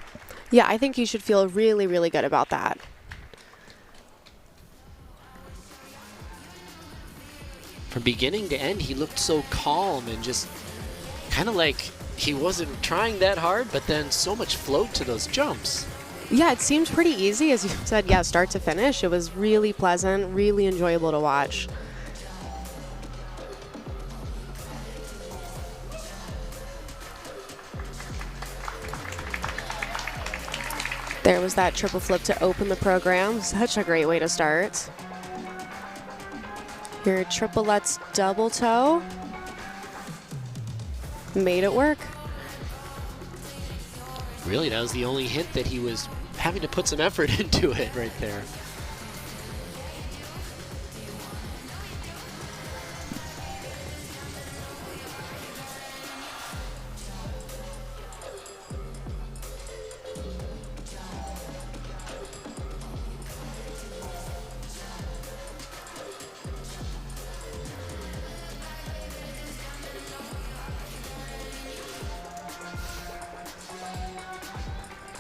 Yeah, I think you should feel really, really good about that. From beginning to end, he looked so calm and just kind of like he wasn't trying that hard, but then so much float to those jumps. Yeah, it seemed pretty easy, as you said, yeah, start to finish. It was really pleasant, really enjoyable to watch. There was that triple flip to open the program. Such a great way to start. Your triplets double toe. Made it work. Really, that was the only hint that he was having to put some effort into it right there.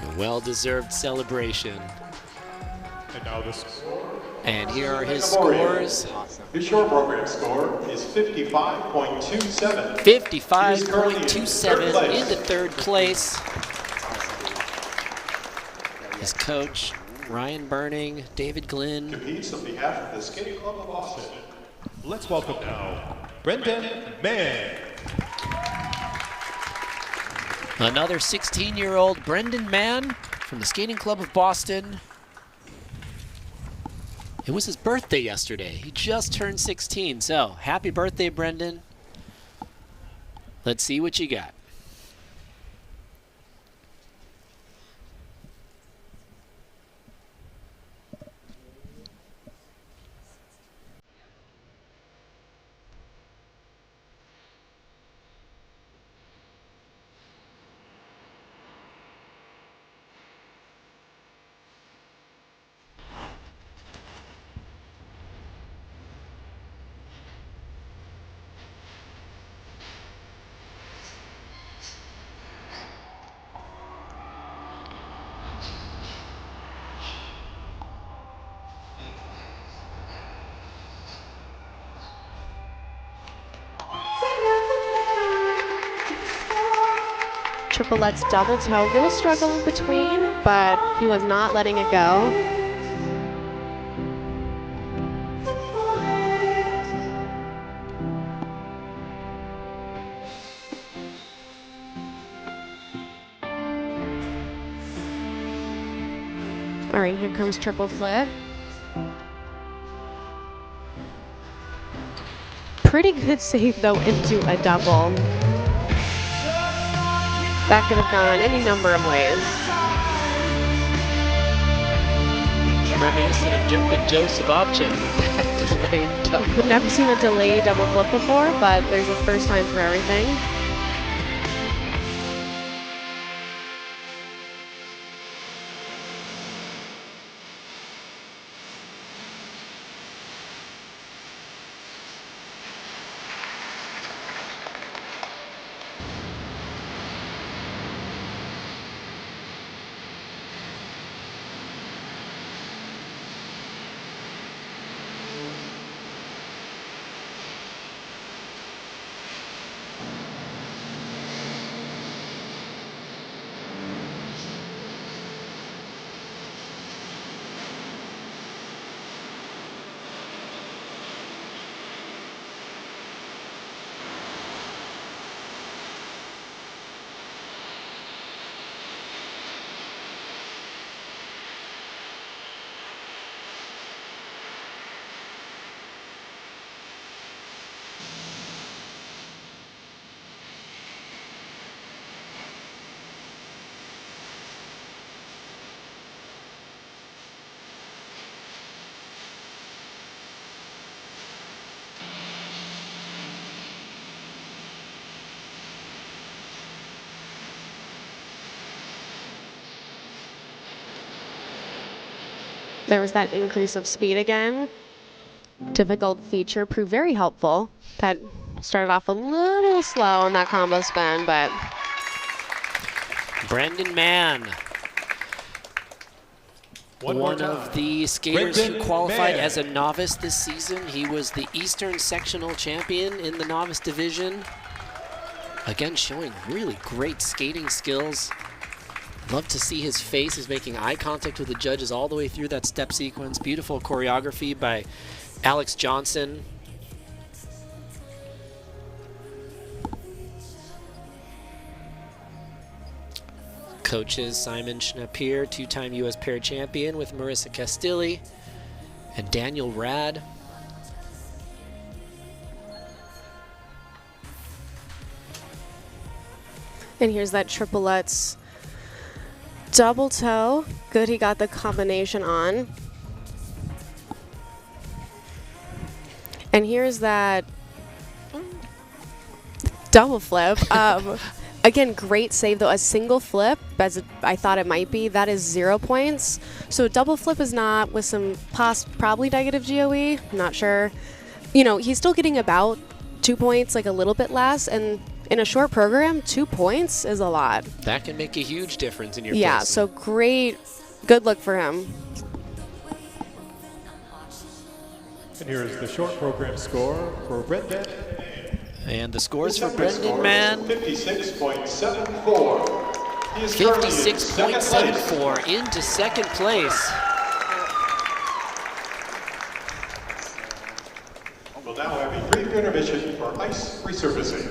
A well-deserved celebration. And now the score. And here are his scores. His short program score is 55.27. 55.27 into third place. His coach, Ryan Burning, David Glynn. Competes on behalf of the Skating Club of Boston. Let's welcome now Brendan Mann. Another 16-year-old Brendan Mann from the Skating Club of Boston. It was his birthday yesterday. He just turned 16, so happy birthday, Brendan. Let's see what you got. Triplet's double toe, really struggled in between, but he was not letting it go. All right, here comes triple flip. Pretty good save though into a double. That could have gone any number of ways. Reminiscent of Joe Sabobchik with that delayed double. I've never seen a delayed double flip before, but there's a first time for everything. There was that increase of speed again. Difficult feature proved very helpful. That started off a little slow in that combo spin, but Brendan Mann, one of the skaters who qualified as a novice this season. He was the Eastern Sectional Champion in the novice division. Again, showing really great skating skills. Love to see his face. He's making eye contact with the judges all the way through that step sequence. Beautiful choreography by Alex Johnson. Coaches Simon Schnapier, two-time U.S. pair champion with Marissa Castilli and Daniel Rad. and here's that triplets Double toe. Good, he got the combination on. And here's that double flip. Again, great save though. A single flip, as I thought it might be, that is 0 points. So a double flip is not, with some probably negative GOE, not sure. You know, he's still getting about 2 points, like a little bit less, and in a short program, 2 points is a lot. That can make a huge difference in your Yeah, placement. so great, good look for him. And here is the short program score for Brendan. And the scores for Second score Brendan is Mann, 56.74. He is currently in second place. 56.74 into second place. We'll now have a brief intermission for ice resurfacing.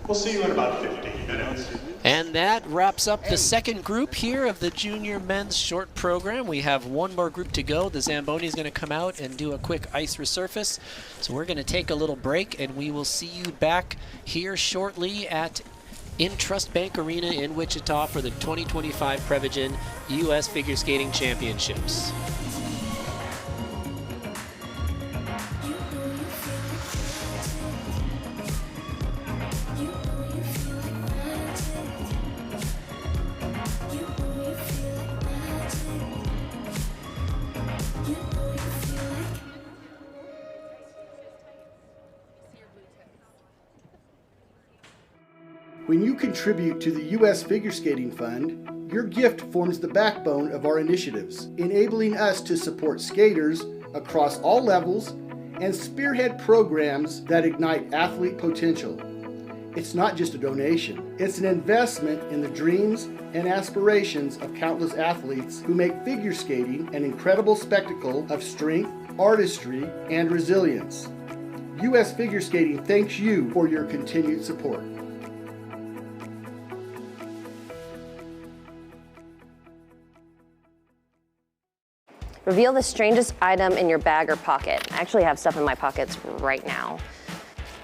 We'll see you in about 15 minutes. And that wraps up the second group here of the junior men's short program. We have one more group to go. The Zamboni is going to come out and do a quick ice resurface. So we're going to take a little break, and we will see you back here shortly in Trust Bank Arena in Wichita for the 2025 Prevagen U.S. Figure Skating Championships. When you contribute to the U.S. Figure Skating Fund, your gift forms the backbone of our initiatives, enabling us to support skaters across all levels and spearhead programs that ignite athlete potential. It's not just a donation, it's an investment in the dreams and aspirations of countless athletes who make figure skating an incredible spectacle of strength, artistry, and resilience. U.S. Figure Skating thanks you for your continued support. Reveal the strangest item in your bag or pocket. I actually have stuff in my pockets right now.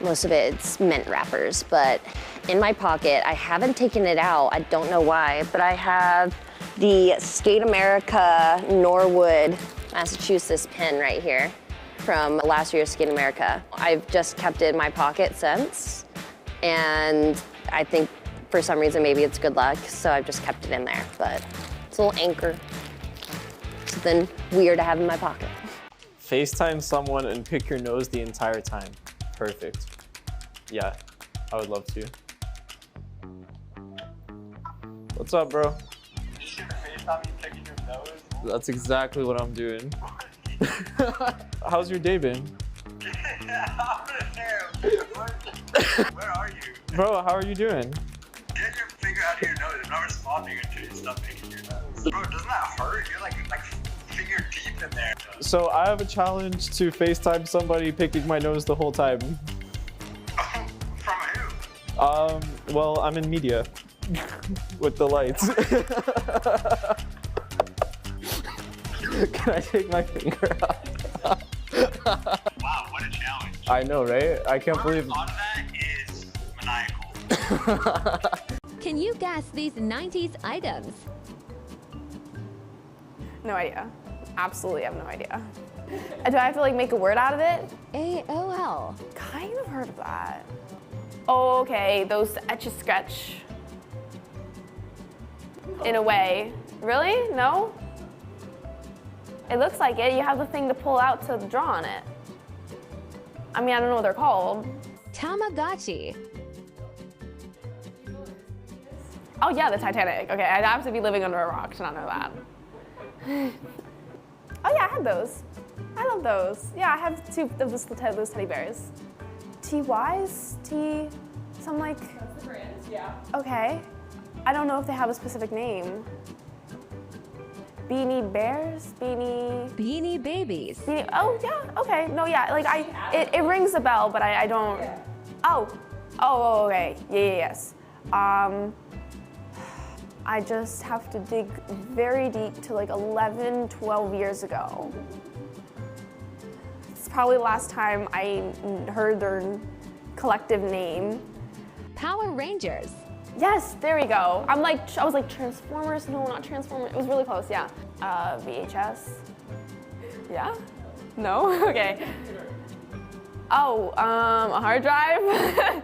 Most of it's mint wrappers, but in my pocket, I haven't taken it out. I don't know why, but I have the Skate America Norwood, Massachusetts pin right here from last year's Skate America. I've just kept it in my pocket since, and I think for some reason maybe it's good luck, so I've just kept it in there, but it's a little anchor. Something weird to have in my pocket. FaceTime someone and pick your nose the entire time. Perfect. Yeah, I would love to. What's up, bro? Just gonna FaceTime you picking your nose? That's exactly what I'm doing. How's your day been? Where are you? Bro, how are you doing? Get your finger out of your nose. I'm not responding until you stop picking your nose. Bro, doesn't that hurt? You're like finger deep in there. So I have a challenge to FaceTime somebody picking my nose the whole time. From who? Well, I'm in media with the lights. Can I take my finger out? Wow, what a challenge. I know, right? I can't believe. The thought of that is maniacal. Can you guess these 90s items? No idea. Absolutely have no idea. Do I have to like make a word out of it? AOL. Kind of heard of that. Oh, okay, those Etch-a-Sketch. In a way. Really? No? It looks like it. You have the thing to pull out to draw on it. I mean, I don't know what they're called. Tamagotchi. Oh yeah, the Titanic. Okay, I'd have to be living under a rock to not know that. Oh yeah, I had those. I love those. Yeah, I have two of those teddy bears. T-Wise? Something like... That's the brand, yeah. Okay. I don't know if they have a specific name. Beanie Bears? Beanie Babies. Oh yeah, okay. No, yeah, like it rings a bell, but I don't... Yeah. Oh, okay. Yeah, yes. I just have to dig very deep to like 11, 12 years ago. It's probably the last time I heard their collective name. Power Rangers. Yes, there we go. I was like Transformers. No, not Transformers. It was really close. Yeah. VHS. Yeah. No. Okay. Oh, a hard drive.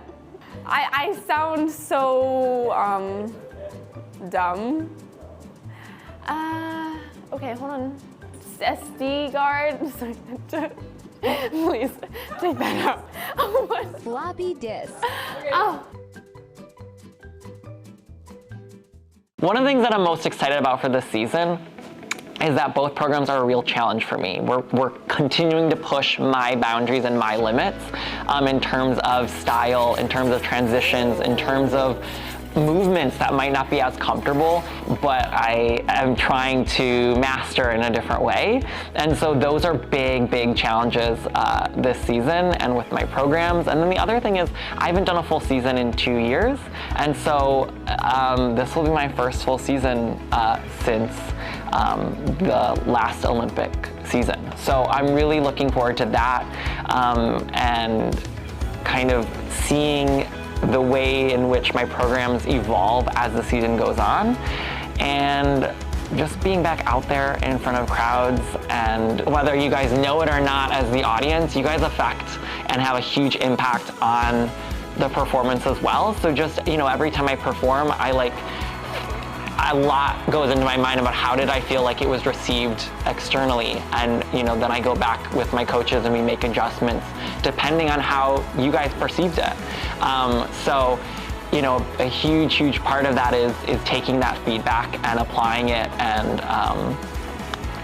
I sound so dumb. Okay, hold on. SD card. Please take that out. Oh, what? Floppy disk. Oh. One of the things that I'm most excited about for this season is that both programs are a real challenge for me. We're continuing to push my boundaries and my limits in terms of style, in terms of transitions, in terms of movements that might not be as comfortable, but I am trying to master in a different way. And so those are big challenges this season and with my programs. And then the other thing is I haven't done a full season in 2 years. And so this will be my first full season since the last Olympic season. So I'm really looking forward to that and kind of seeing the way in which my programs evolve as the season goes on, and just being back out there in front of crowds. And whether you guys know it or not as the audience, you guys affect and have a huge impact on the performance as well. So just, you know, every time I perform, a lot goes into my mind about how did I feel like it was received externally. And, you know, then I go back with my coaches and we make adjustments depending on how you guys perceived it. So, you know, a huge part of that is taking that feedback and applying it and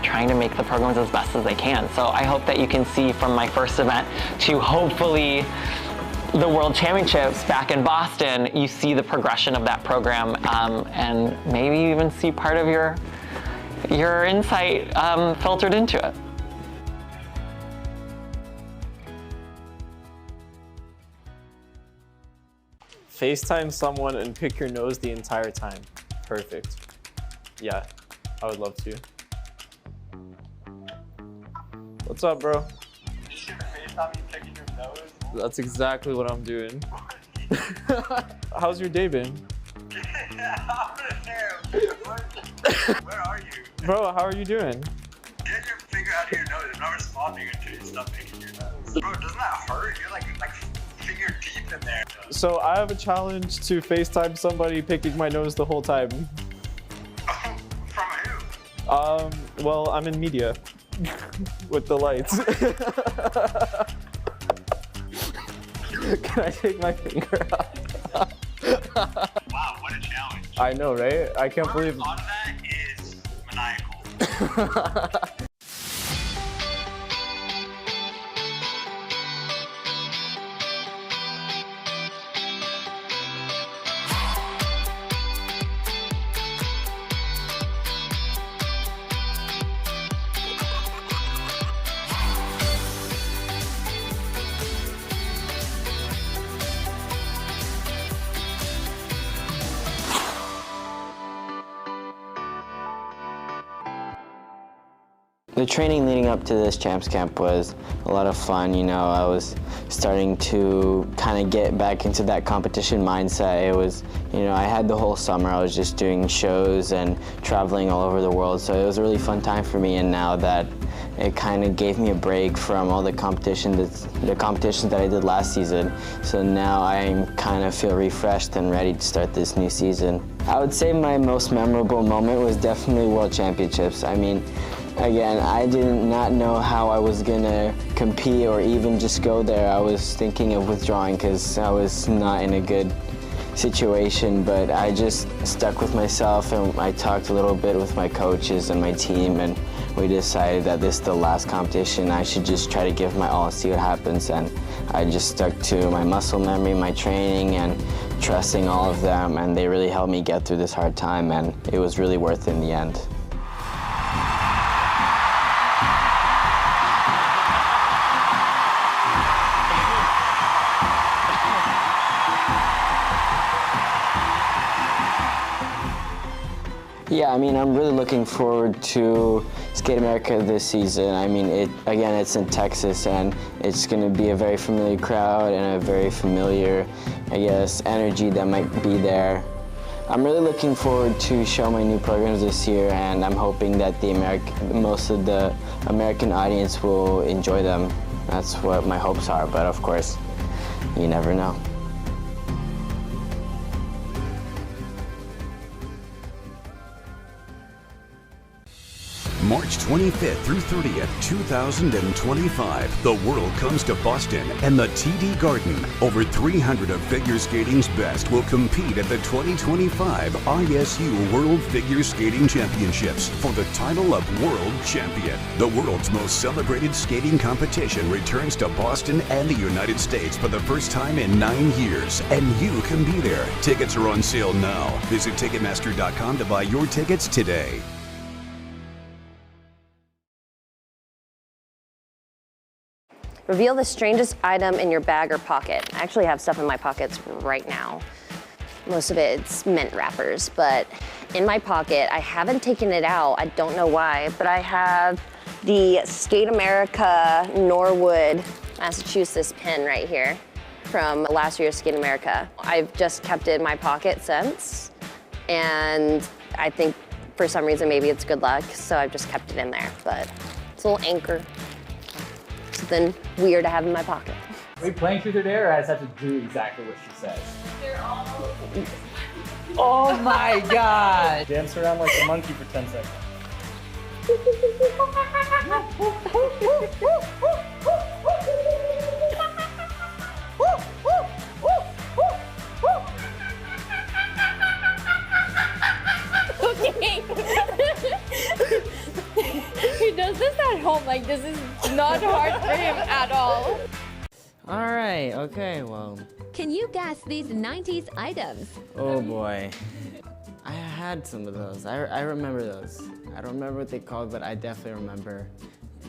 trying to make the programs as best as they can. So I hope that you can see from my first event to hopefully the World Championships back in Boston, you see the progression of that program and maybe you even see part of your insight filtered into it. FaceTime someone and pick your nose the entire time. Perfect. Yeah, I would love to. What's up, bro? That's exactly what I'm doing. How's your day been? Where are you? Bro, how are you doing? Get your finger out of your nose. I'm not responding until you stop picking your nose. Bro, doesn't that hurt? You're like finger deep in there. So I have a challenge to FaceTime somebody picking my nose the whole time. From who? Well, I'm in media with the lights. Can I take my finger out? Wow, what a challenge. I know, right? I can't believe. A lot of that is maniacal. The training leading up to this Champs Camp was a lot of fun. You know, I was starting to kind of get back into that competition mindset. It was, you know, I had the whole summer. I was just doing shows and traveling all over the world. So it was a really fun time for me. And now that it kind of gave me a break from all the competitions that I did last season. So now I kind of feel refreshed and ready to start this new season. I would say my most memorable moment was definitely World Championships. I mean, again, I did not know how I was gonna compete or even just go there. I was thinking of withdrawing because I was not in a good situation, but I just stuck with myself and I talked a little bit with my coaches and my team, and we decided that this is the last competition. I should just try to give my all and see what happens. And I just stuck to my muscle memory, my training, and trusting all of them, and they really helped me get through this hard time, and it was really worth it in the end. Yeah, I mean, I'm really looking forward to Skate America this season. I mean, it's in Texas, and it's going to be a very familiar crowd and a very familiar, I guess, energy that might be there. I'm really looking forward to show my new programs this year, and I'm hoping that most of the American audience will enjoy them. That's what my hopes are, but of course, you never know. March 25th through 30th, 2025, the world comes to Boston and the TD Garden. Over 300 of figure skating's best will compete at the 2025 ISU World Figure Skating Championships for the title of World Champion. The world's most celebrated skating competition returns to Boston and the United States for the first time in 9 years, and you can be there. Tickets are on sale now. Visit Ticketmaster.com to buy your tickets today. Reveal the strangest item in your bag or pocket. I actually have stuff in my pockets right now. Most of it's mint wrappers, but in my pocket, I haven't taken it out. I don't know why, but I have the Skate America Norwood, Massachusetts pin right here from last year's Skate America. I've just kept it in my pocket since, and I think for some reason maybe it's good luck, so I've just kept it in there, but it's a little anchor. Something weird to have in my pocket. Are we playing truth or dare, or I just have to do exactly what she says? They're all... Oh my god! Dance around like a monkey for 10 seconds. He does this at home, like this is not hard for him at all. All right, okay, well. Can you guess these 90s items? Oh boy. I had some of those. I remember those. I don't remember what they called, but I definitely remember.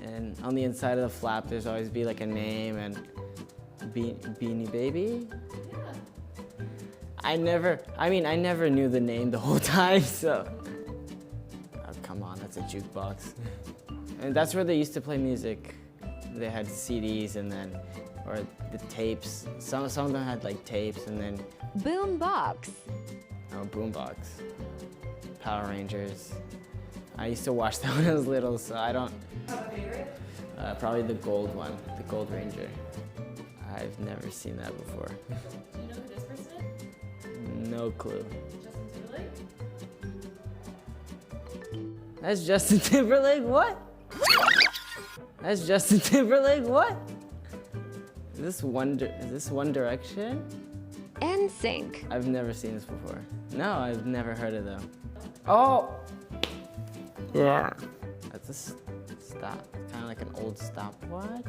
And on the inside of the flap, there's always be like a name and Beanie Baby? Yeah. I never knew the name the whole time, so. Oh, come on, that's a jukebox. And that's where they used to play music. They had CDs and then, or the tapes. Some of them had like tapes and then. Boom box. Oh, boombox. Power Rangers. I used to watch that when I was little, so I don't. Have a favorite? Probably the gold one, the Gold Ranger. I've never seen that before. Do you know who this person is? No clue. Justin Timberlake? That's Justin Timberlake? What? That's Justin Timberlake? What? Is this One Direction? NSYNC. I've never seen this before. No, I've never heard of them. Oh! Yeah. That's a stop. It's kind of like an old stopwatch.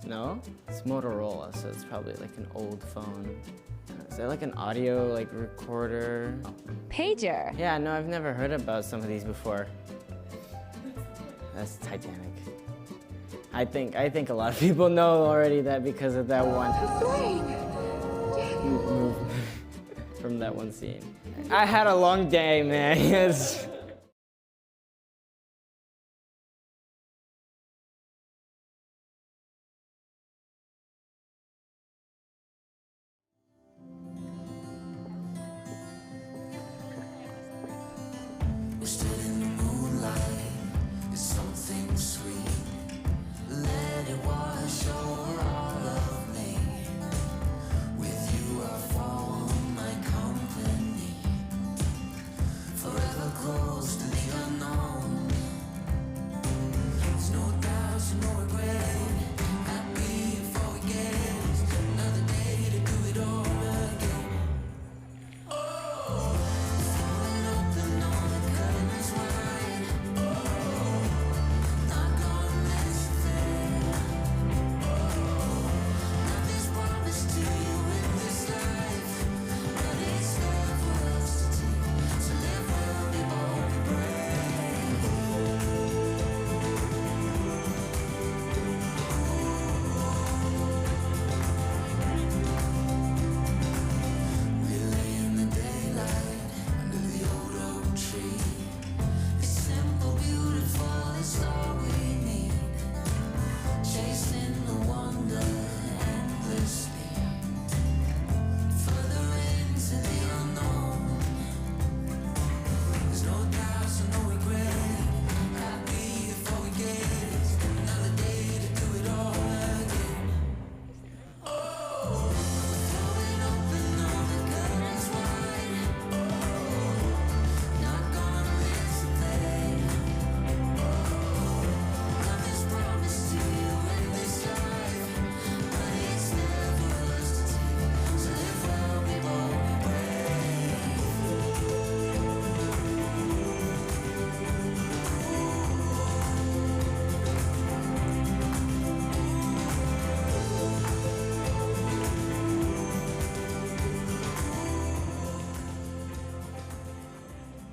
No? It's Motorola, so it's probably like an old phone. Is that like an audio like recorder? Pager. Yeah, no, I've never heard about some of these before. That's Titanic. I think a lot of people know already that because of that one move from that one scene. I had a long day, man. Yes. We stood in the moonlight, it's something sweet. Let it wash over all of me. With you I form my company. Forever close.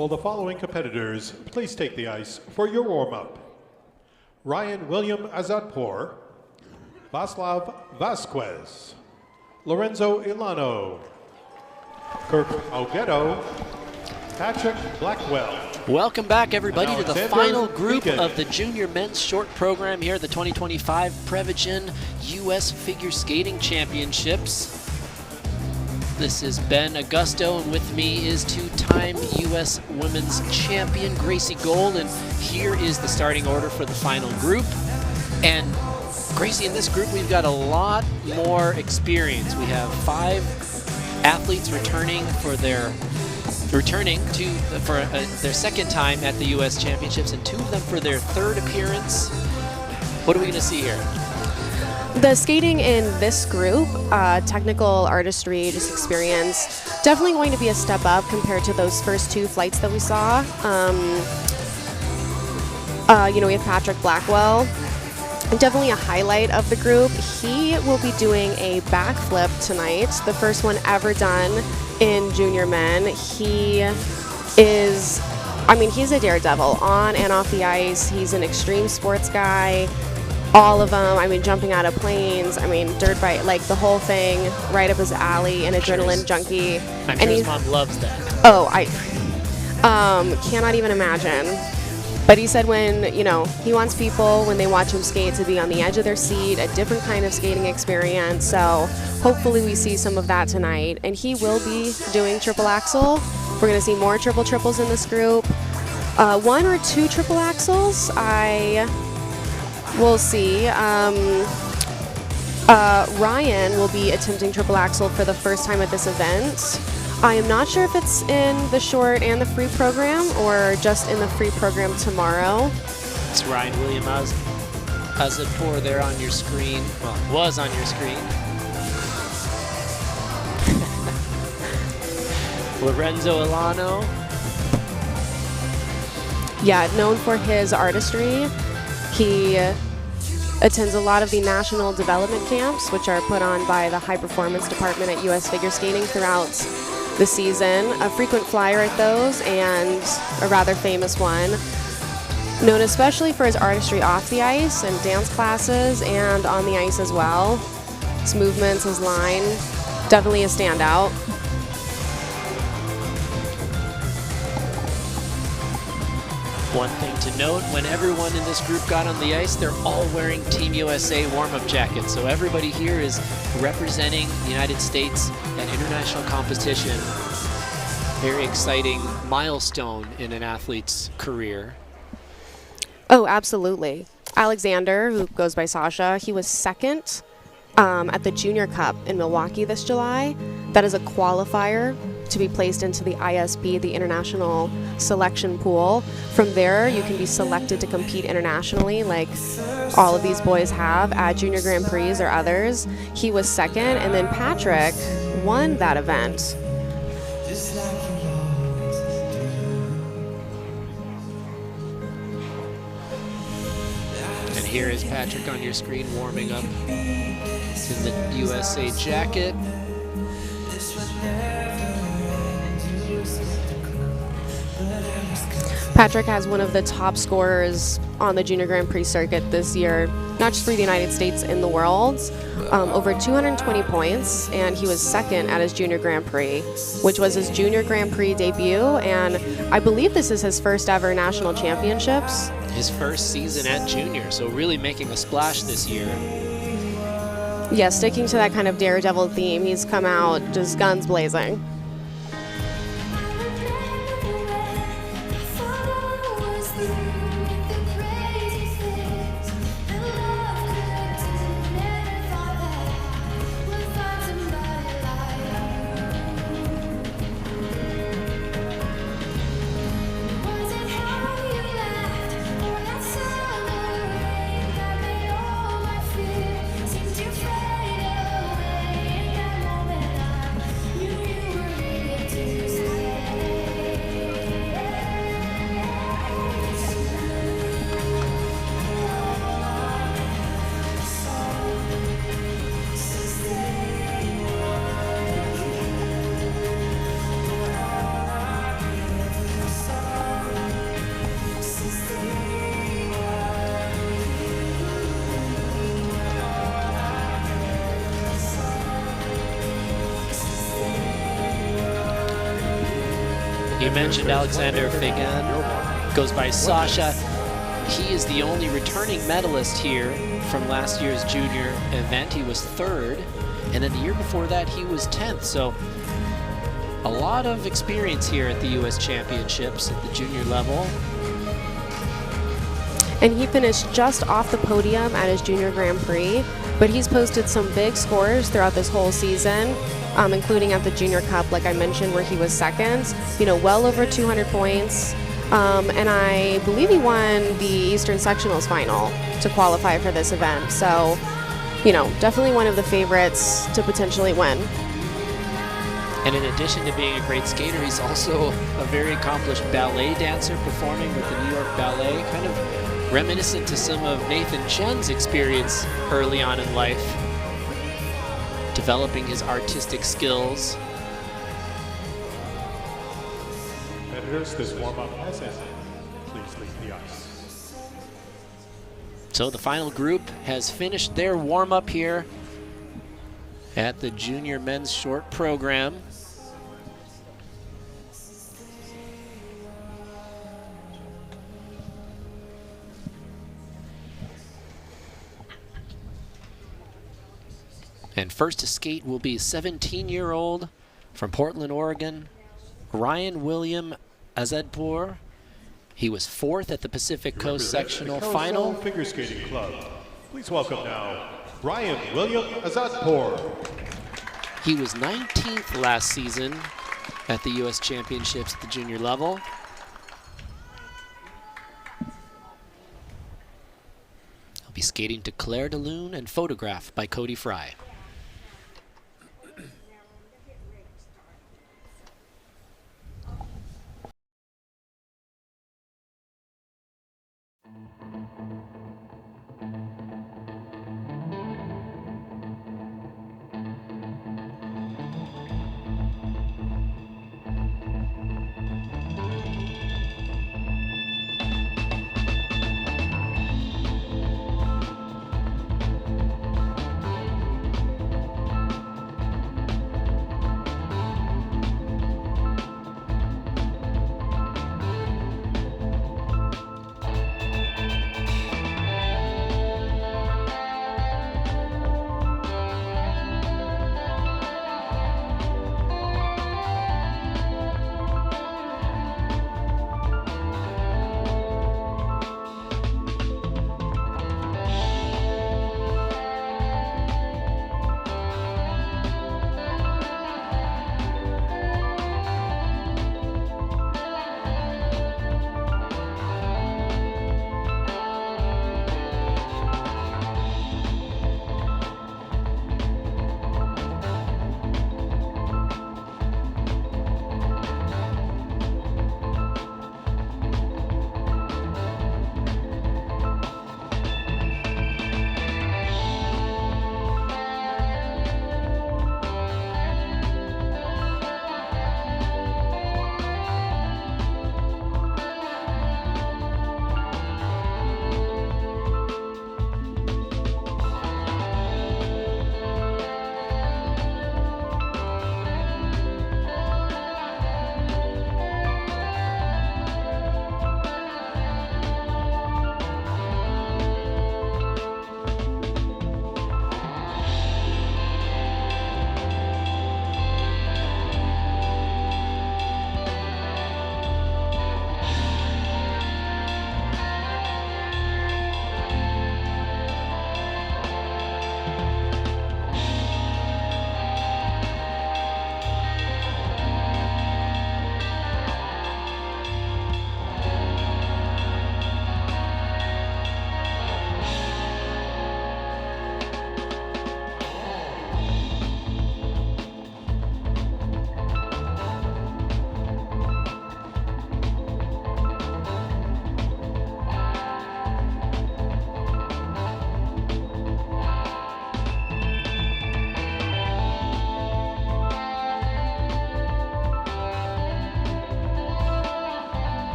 Will the following competitors please take the ice for your warm-up? Ryan William Azadpour, Vaslav Vasquez, Lorenzo Ilano, Kirk Augetto, Patrick Blackwell. Welcome back, everybody, to the Alexander final group Regan. of the junior men's short program here at the 2025 Prevagen U.S. Figure Skating Championships. This is Ben Augusto, and with me is two-time U.S. Women's Champion Gracie Gold, and here is the starting order for the final group. And Gracie, in this group, we've got a lot more experience. We have 5 athletes returning to their second time at the U.S. Championships, and 2 of them for their 3rd appearance. What are we going to see here? The skating in this group, technical artistry, just experience, definitely going to be a step up compared to those first 2 flights that we saw. We have Patrick Blackwell, definitely a highlight of the group. He will be doing a backflip tonight, the first one ever done in junior men. He's a daredevil on and off the ice. He's an extreme sports guy. All of them, jumping out of planes, dirt bike, like the whole thing, right up his alley, an adrenaline junkie. I'm sure his mom loves that. Oh, I cannot even imagine. But he said when, he wants people, when they watch him skate, to be on the edge of their seat, a different kind of skating experience. So hopefully we see some of that tonight. And he will be doing triple axel. We're going to see more triples in this group. 1 or 2 triple axels, we'll see. Ryan will be attempting triple axel for the first time at this event. I am not sure if it's in the short and the free program or just in the free program tomorrow. It's Ryan William Azadpour there on your screen. Well, it was on your screen. Lorenzo Ilano. Yeah, known for his artistry. He attends a lot of the national development camps, which are put on by the high performance department at U.S. Figure Skating throughout the season. A frequent flyer at those, and a rather famous one. Known especially for his artistry off the ice and dance classes, and on the ice as well. His movements, his line, definitely a standout. One thing to note, when everyone in this group got on the ice, they're all wearing Team USA warm-up jackets. So everybody here is representing the United States at international competition. Very exciting milestone in an athlete's career. Oh, absolutely. Alexander, who goes by Sasha, he was 2nd at the Junior Cup in Milwaukee this July. That is a qualifier to be placed into the ISP, the International Selection Pool. From there, you can be selected to compete internationally, like all of these boys have at Junior Grand Prix or others. He was 2nd, and then Patrick won that event. And here is Patrick on your screen warming up in the USA jacket. Patrick has one of the top scorers on the Junior Grand Prix circuit this year, not just for the United States, in the world. Over 220 points, and he was 2nd at his Junior Grand Prix, which was his Junior Grand Prix debut, and I believe this is his first ever national championships. His first season at Junior, so really making a splash this year. Yeah, sticking to that kind of daredevil theme, he's come out just guns blazing. You mentioned Alexander Prevagen, goes by Sasha. He is the only returning medalist here from last year's junior event. He was 3rd, and then the year before that he was 10th. So a lot of experience here at the U.S. Championships at the junior level. And he finished just off the podium at his junior Grand Prix, but he's posted some big scores throughout this whole season, including at the Junior Cup, like I mentioned, where he was 2nd, you know, well over 200 points. And I believe he won the Eastern Sectionals final to qualify for this event. So, you know, definitely one of the favorites to potentially win. And in addition to being a great skater, he's also a very accomplished ballet dancer, performing with the New York Ballet, kind of reminiscent to some of Nathan Chen's experience early on in life, developing his artistic skills. Competitors, this warm-up has ended. Please leave the ice. So the final group has finished their warm-up here at the junior men's short program. And first to skate will be 17-year-old from Portland, Oregon, Ryan William Azadpour. He was 4th at the Pacific Coast Sectional Final. Figure Skating Club. Please welcome now Ryan William Azadpour. He was 19th last season at the U.S. Championships at the junior level. He'll be skating to Claire de Lune and photographed by Cody Fry.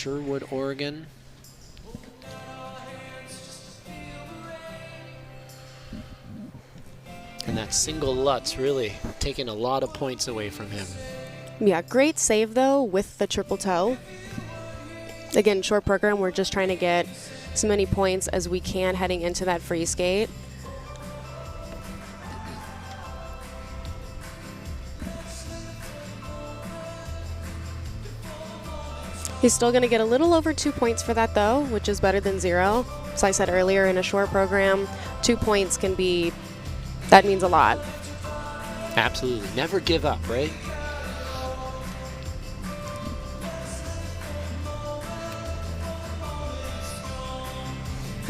Sherwood, Oregon. And that single Lutz really taking a lot of points away from him. Yeah, great save though with the triple toe. Again, short program, we're just trying to get as many points as we can heading into that free skate. He's still going to get a little over 2 points for that though, which is better than 0. As I said earlier, in a short program, 2 points can be, that means a lot. Absolutely. Never give up, right?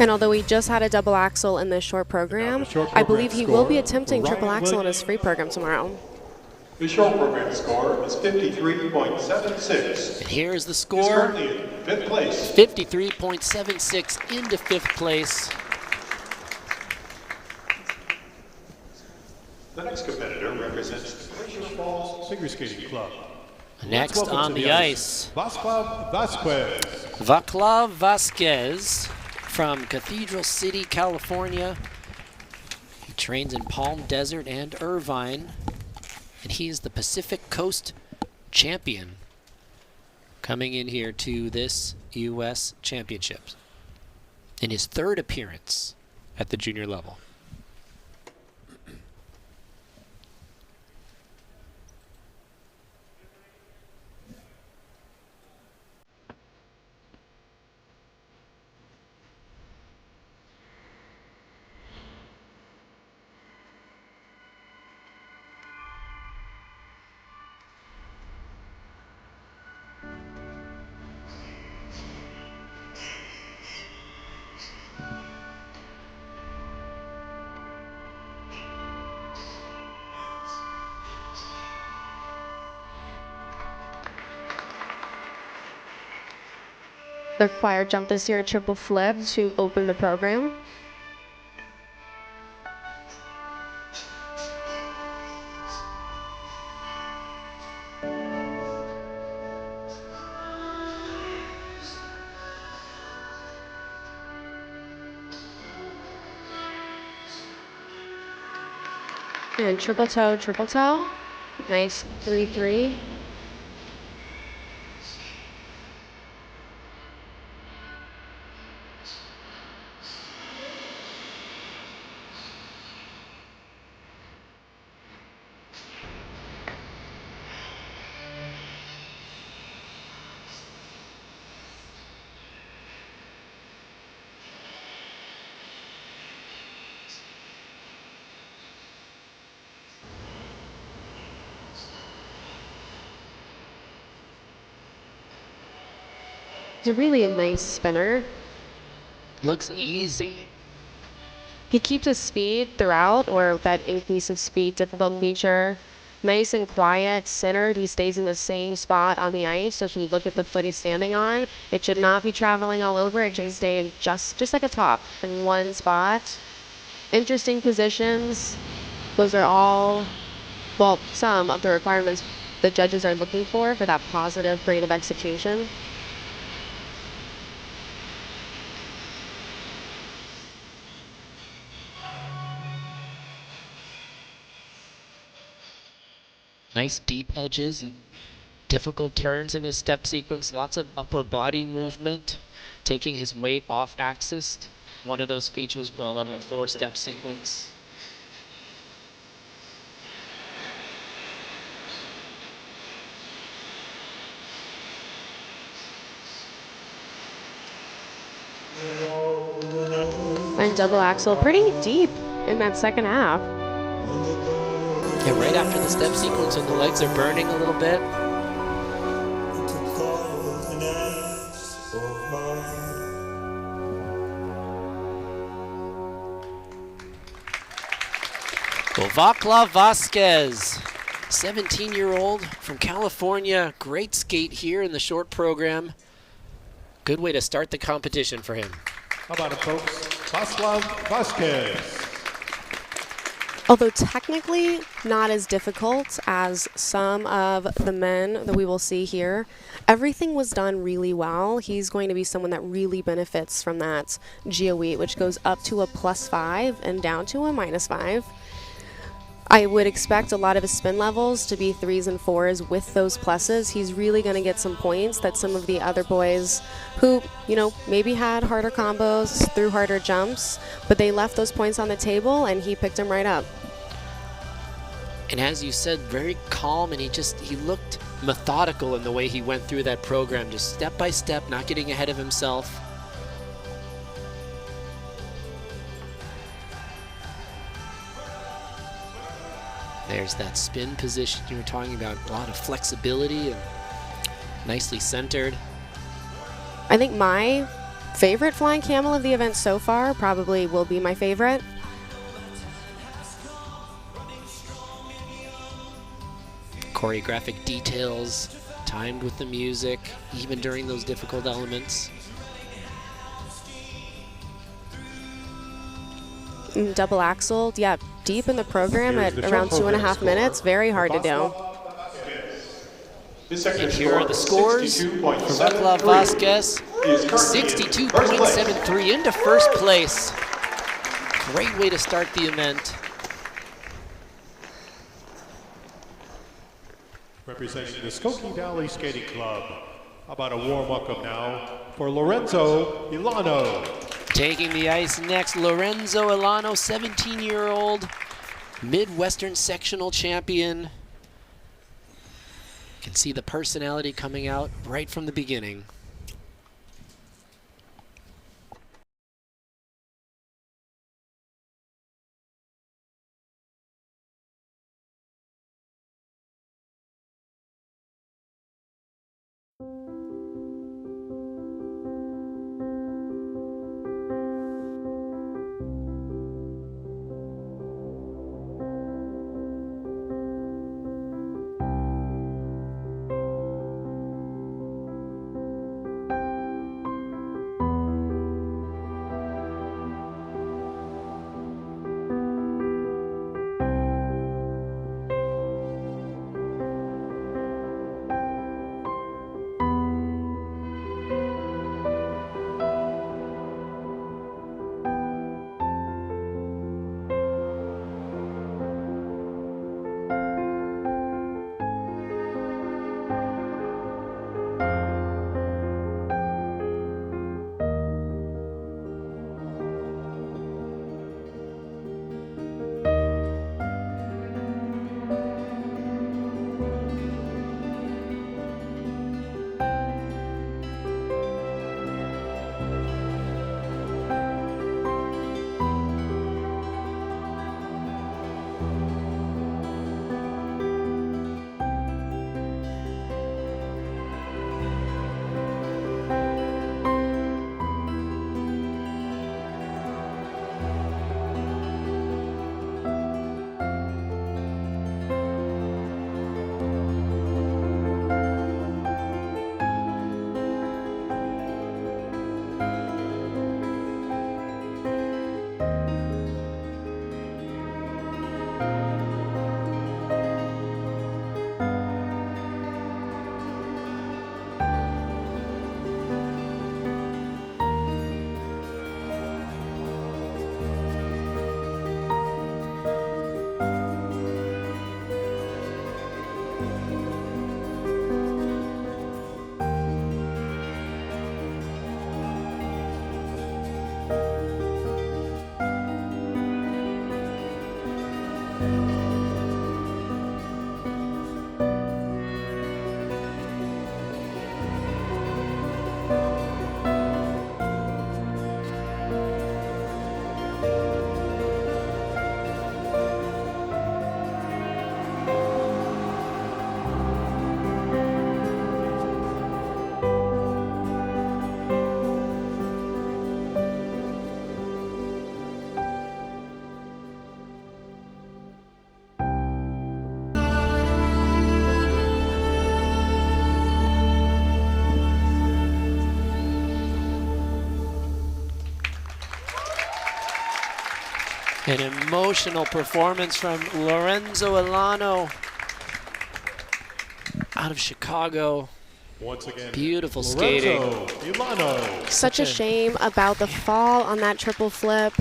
And although he just had a double axel in this short program, I believe he will be attempting triple axel in his free program tomorrow. The short program score is 53.76. And here's the He's score. currently in 5th place. 53.76 into 5th place. The next competitor represents the Glacier Falls Figure Skating Club. Next Let's welcome on to the ice, Václav Vasquez. Václav Vasquez from Cathedral City, California. He trains in Palm Desert and Irvine, and he is the Pacific Coast champion coming in here to this U.S. Championships in his 3rd appearance at the junior level. The required jump this year, triple flip to open the program. And triple toe, triple toe. Nice 3-3. He's really a nice spinner. Looks easy. He keeps his speed throughout, or that increase of speed difficult feature. Nice and quiet, centered. He stays in the same spot on the ice. So if you look at the foot he's standing on, it should not be traveling all over. It should stay just like a top in one spot. Interesting positions. Those are all, well, some of the requirements the judges are looking for that positive grade of execution. Nice deep edges, difficult turns in his step sequence, lots of upper body movement, taking his weight off axis. One of those features on the 4-step sequence. And double axel pretty deep in that second half. Yeah, right after the step sequence when the legs are burning a little bit. Well, Václav Vasquez, 17-year-old from California. Great skate here in the short program. Good way to start the competition for him. How about it, folks? Václav Vasquez. Although technically not as difficult as some of the men that we will see here, everything was done really well. He's going to be someone that really benefits from that GOE, which goes up to a +5 and down to a -5. I would expect a lot of his spin levels to be 3s and 4s with those pluses. He's really going to get some points that some of the other boys who, you know, maybe had harder combos, threw harder jumps, but they left those points on the table and he picked them right up. And as you said, very calm, and he looked methodical in the way he went through that program, just step by step, not getting ahead of himself. There's that spin position you were talking about, a lot of flexibility and nicely centered. I think my favorite flying camel of the event so far probably will be my favorite. Choreographic details, timed with the music, even during those difficult elements. Double axel, yeah, deep in the program at around 2.5 minutes, very hard to do. And here are the scores for Vaclav Vasquez, 62.73 into first place. Great way to start the event. Representing the Skokie Valley Skating Club, how about a warm welcome now for Lorenzo Ilano. Taking the ice next, Lorenzo Ilano, 17-year-old Midwestern sectional champion. You can see the personality coming out right from the beginning. An emotional performance from Lorenzo Ilano out of Chicago. Once again, beautiful skating. Ilano. Such a shame about the fall on that triple flip.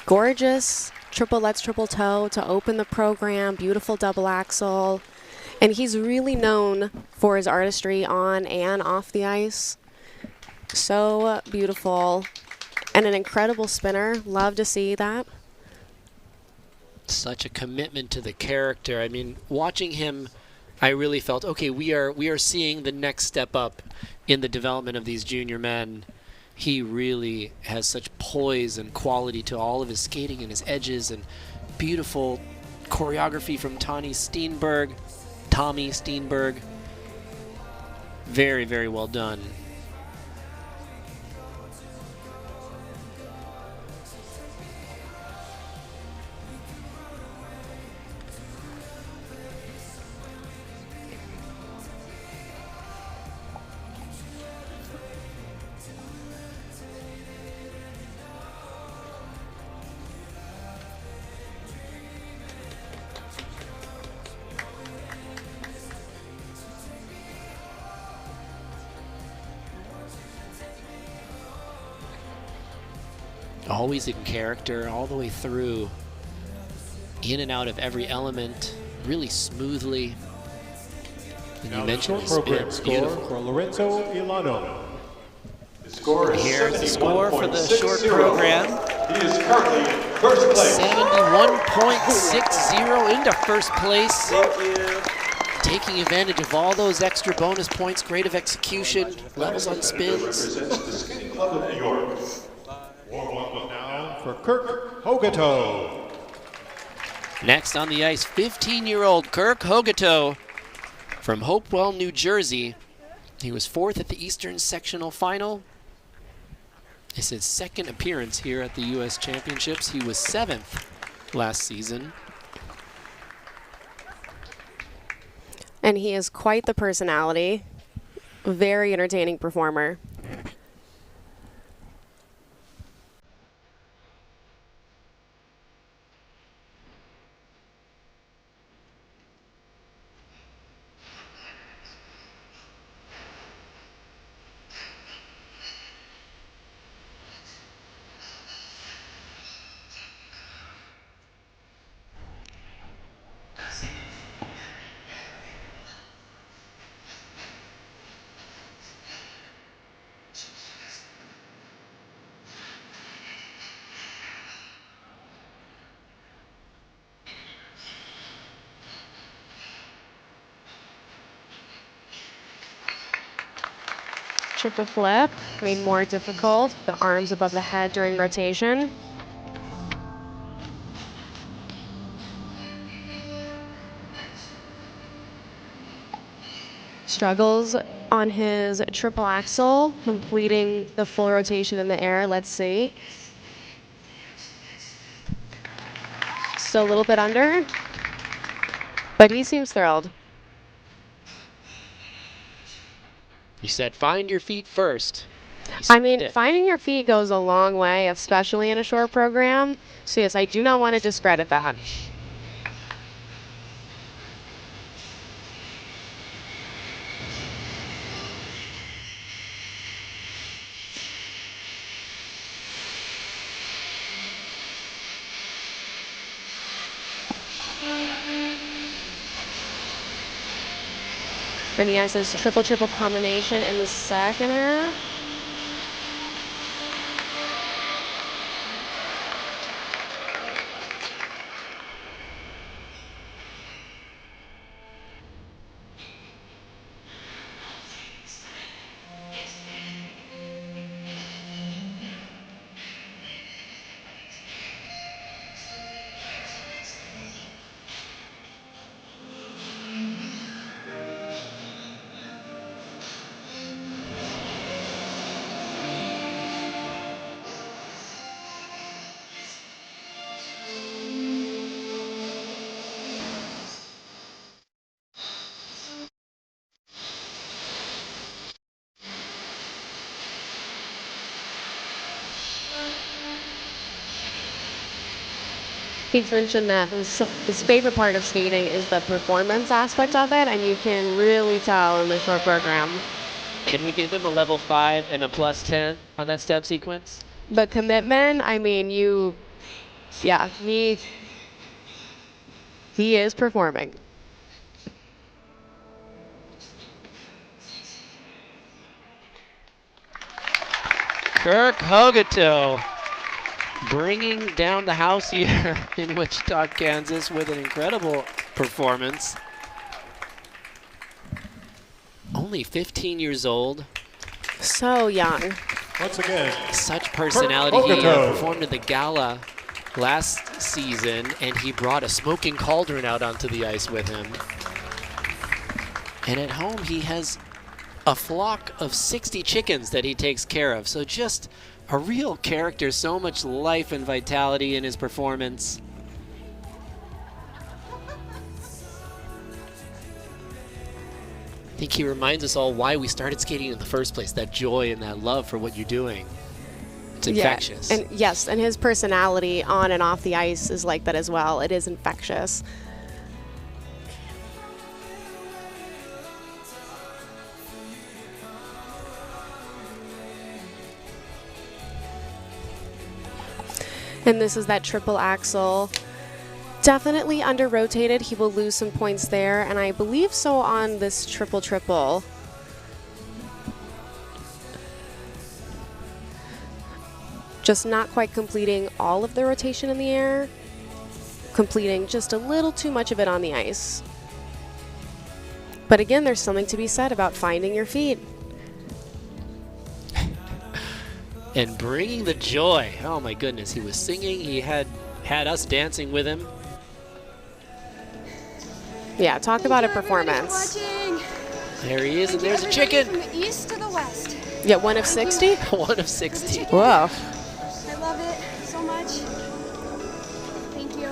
Gorgeous triple lutz, triple toe to open the program. Beautiful double axel. And he's really known for his artistry on and off the ice. So beautiful. And an incredible spinner. Love to see that. Such a commitment to the character. I mean, watching him, I really felt, okay, we are seeing the next step up in the development of these junior men. He really has such poise and quality to all of his skating and his edges, and beautiful choreography from Tommy Steenberg. Very, very well done. Always in character all the way through, in and out of every element, really smoothly. And you mentioned his program spin, score beautiful. for Lorenzo Ilano. The score is Here's the score for the 71.60. short program. He is currently first place. 71.60 into first place. Thank you. Taking advantage of all those extra bonus points, great of execution, levels on spins. Represents the Skating Club of New York. Warm up now for Kirk Hogato. Next on the ice, 15-year-old Kirk Hogato from Hopewell, New Jersey. He was 4th at the Eastern Sectional Final. It's his second appearance here at the U.S. Championships. He was 7th last season. And he is quite the personality. Very entertaining performer. Triple flip, made more difficult. The arms above the head during rotation. Struggles on his triple axel, completing the full rotation in the air. Let's see. Still a little bit under, but he seems thrilled. He said, find your feet first. I mean, finding your feet goes a long way, especially in a short program. So yes, I do not want to discredit that. Then he has this triple combination in the second half. He's mentioned that his favorite part of skating is the performance aspect of it, and you can really tell in the short program. Can we give him a level 5 and a plus 10 on that step sequence? The commitment, I mean, yeah, he is performing. Kirk Hogato bringing down the house here in Wichita, Kansas with an incredible performance. Only 15 years old. So young. Once again, such personality. He performed at the gala last season, and he brought a smoking cauldron out onto the ice with him. And at home, he has a flock of 60 chickens that he takes care of. So just a real character, so much life and vitality in his performance. I think he reminds us all why we started skating in the first place, that joy and that love for what you're doing. It's infectious. Yeah, and yes, and his personality on and off the ice is like that as well. It is infectious. And this is that triple axel. Definitely under-rotated. He will lose some points there, and I believe so on this triple-triple. Just not quite completing all of the rotation in the air. Completing just a little too much of it on the ice. But again, there's something to be said about finding your feet. And bringing the joy. Oh my goodness, he was singing. He had us dancing with him. Yeah, talk about a performance. There he is, and there's a chicken. From the east to the west. Yeah, 1 of 60? 1 of 60. Whoa. I love it so much. Thank you.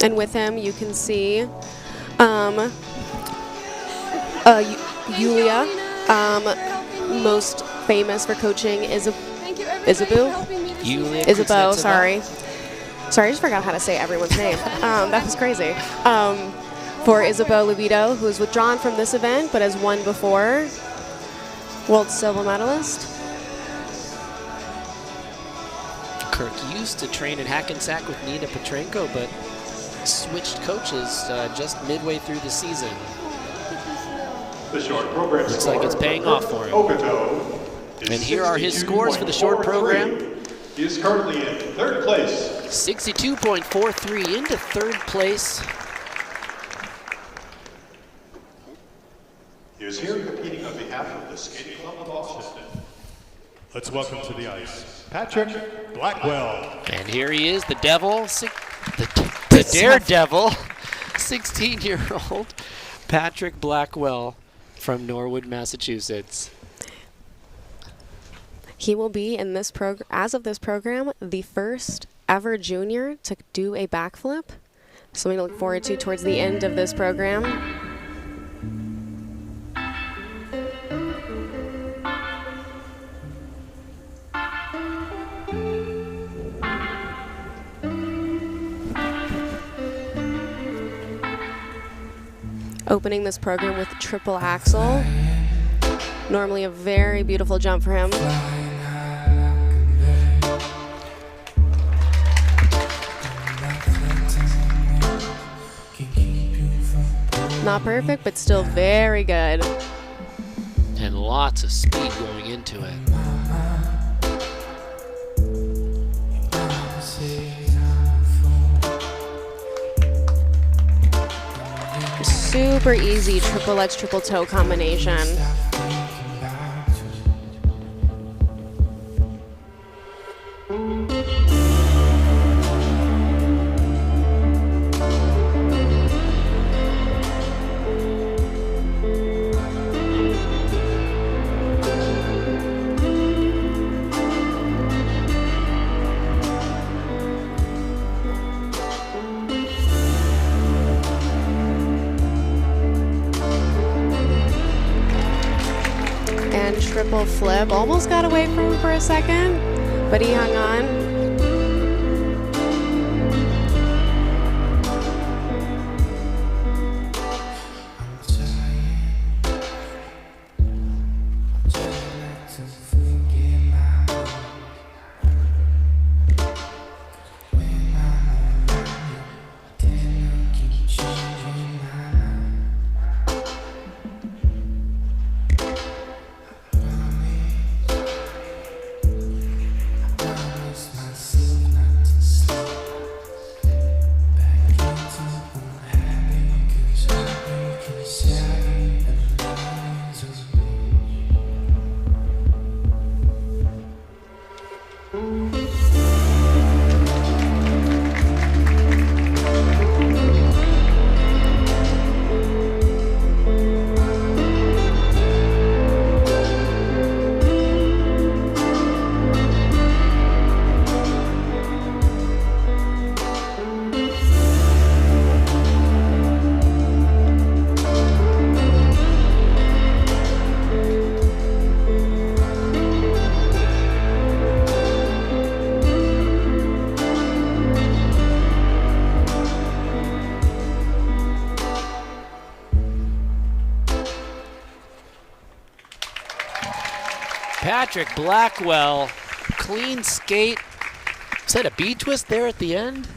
And with him, you can see Yulia, most famous for coaching Isabeau. Isabeau, sorry. Sorry, I just forgot how to say everyone's name. That was crazy. For Isabeau Levito, who was withdrawn from this event, but has won before. World silver medalist. Kirk used to train in Hackensack with Nina Petrenko, but switched coaches just midway through the season. The short program looks like it's paying off for him. And here are his scores for the short program. He is currently in 3rd place. 62.43 into 3rd place. He is here competing on behalf of the Skating Club of Boston. Let's welcome to the ice, Patrick Blackwell. And here he is, the devil, the daredevil, 16-year-old Patrick Blackwell from Norwood, Massachusetts. He will be in this program, as of this program, the first ever junior to do a backflip. Something to look forward to towards the end of this program. Opening this program with triple axel. Normally a very beautiful jump for him. Not perfect, but still very good. And lots of speed going into it. Super easy triple X, triple toe combination. Triple flip. Almost got away from him for a second, but he hung on. Patrick Blackwell, clean skate. Is that a B-twist there at the end?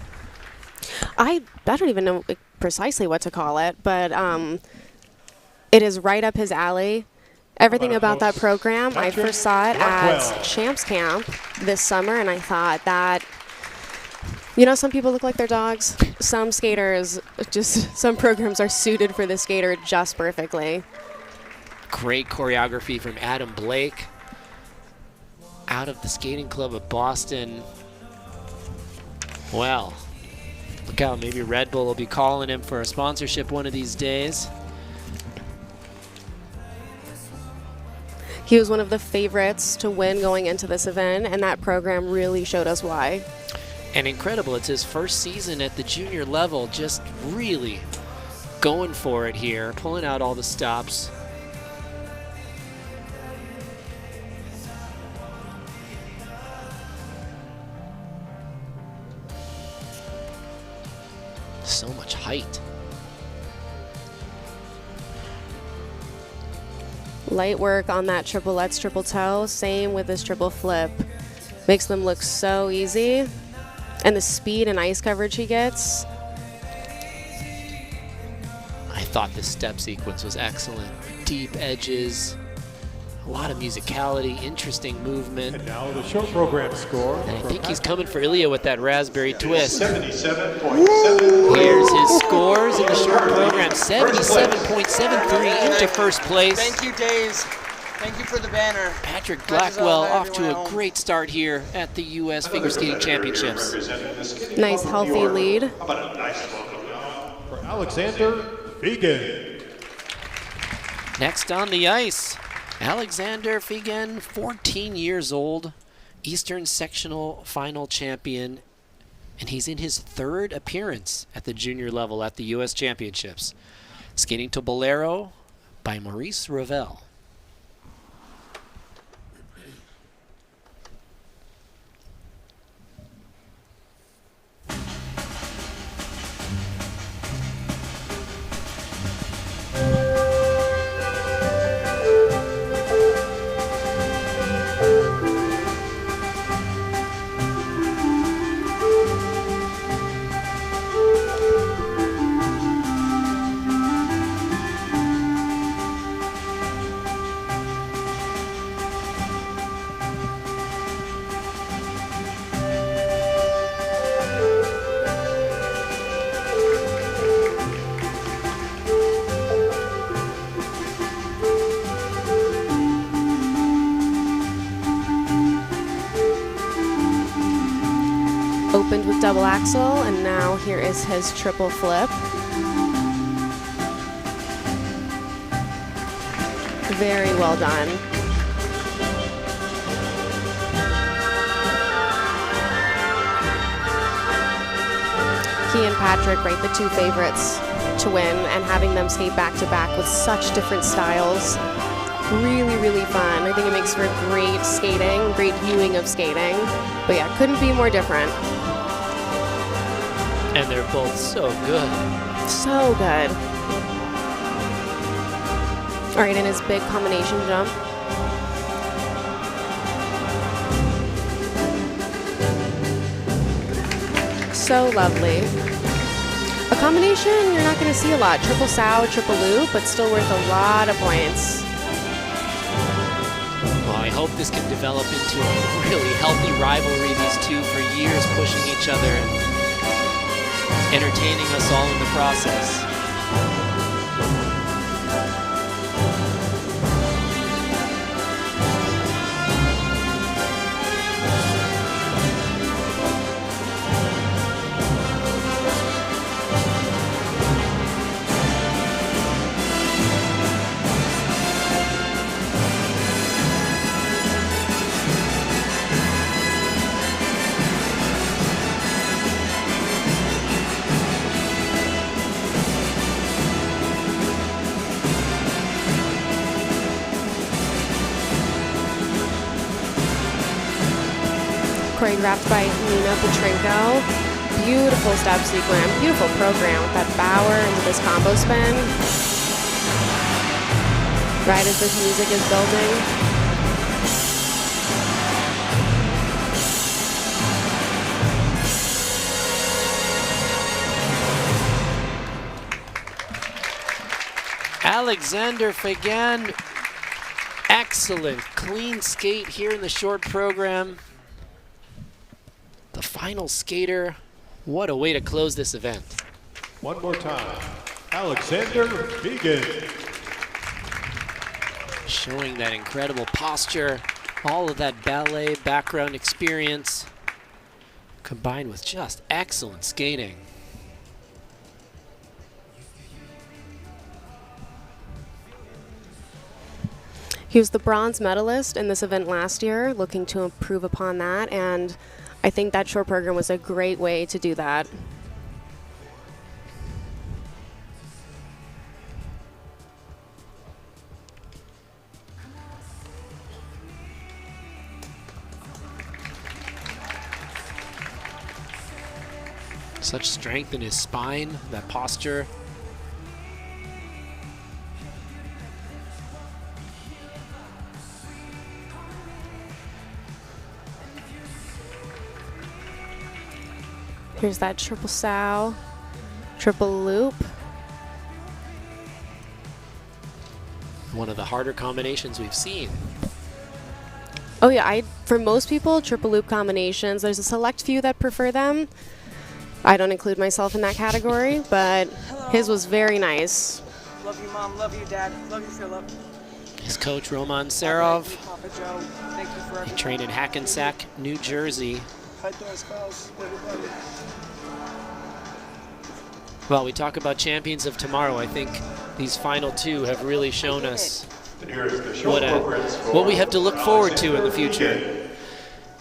I don't even know precisely what to call it, but it is right up his alley. Everything about that program, I first saw it at Champs Camp this summer, and I thought that, you know, some people look like their dogs. Some skaters, some programs are suited for the skater just perfectly. Great choreography from Adam Blake out of the Skating Club of Boston. Well, look out, maybe Red Bull will be calling him for a sponsorship one of these days. He was one of the favorites to win going into this event, and that program really showed us why. And incredible, it's his first season at the junior level, just really going for it here, pulling out all the stops. So much height. Light work on that triple Lutz triple toe, same with this triple flip. Makes them look so easy. And the speed and ice coverage he gets. I thought this step sequence was excellent. Deep edges, a lot of musicality, interesting movement. And now the short program score. And I think he's coming for Ilya with that raspberry twist. 77.7. Here's his scores in the short program. 77.73 into first place. Thank you, Days. Thank you for the banner. Patrick Blackwell off to a great start here at the U.S. Figure Skating Championships. Nice, healthy lead. For Alexander Prevagen. Next on the ice, Alexander Prevagen, 14 years old, Eastern Sectional Final champion, and he's in his third appearance at the junior level at the U.S. Championships. Skating to Bolero by Maurice Ravel. Opened with double axel, and now here is his triple flip. Very well done. He and Patrick rate the two favorites to win, and having them skate back to back with such different styles. Really, really fun. I think it makes for great skating, great viewing of skating. But yeah, couldn't be more different. And they're both so good. So good. All right, and his big combination jump. So lovely. A combination you're not going to see a lot. Triple sow, triple loop, but still worth a lot of points. Well, I hope this can develop into a really healthy rivalry, these two for years pushing each other and entertaining us all in the process. Choreographed by Nina Petrenko. Beautiful step sequence, beautiful program with that bower into this combo spin. Right as this music is building. Alexander Prevagen, excellent clean skate here in the short program. The final skater, what a way to close this event. One more time, Alexander Prevagen. Showing that incredible posture, all of that ballet background experience, combined with just excellent skating. He was the bronze medalist in this event last year, looking to improve upon that, and I think that short program was a great way to do that. Such strength in his spine, that posture. Here's that triple sow, triple loop. One of the harder combinations we've seen. Oh yeah, for most people, triple loop combinations, there's a select few that prefer them. I don't include myself in that category, but his was very nice. Love you, Mom. Love you, Dad. Love you, Philip. His coach, Roman Serov. Thank you, Papa Joe. Thank you for everything. He trained in Hackensack, New Jersey. Hi, spouse, everybody. Well, we talk about champions of tomorrow. I think these final two have really shown us what we have to look forward to in the future.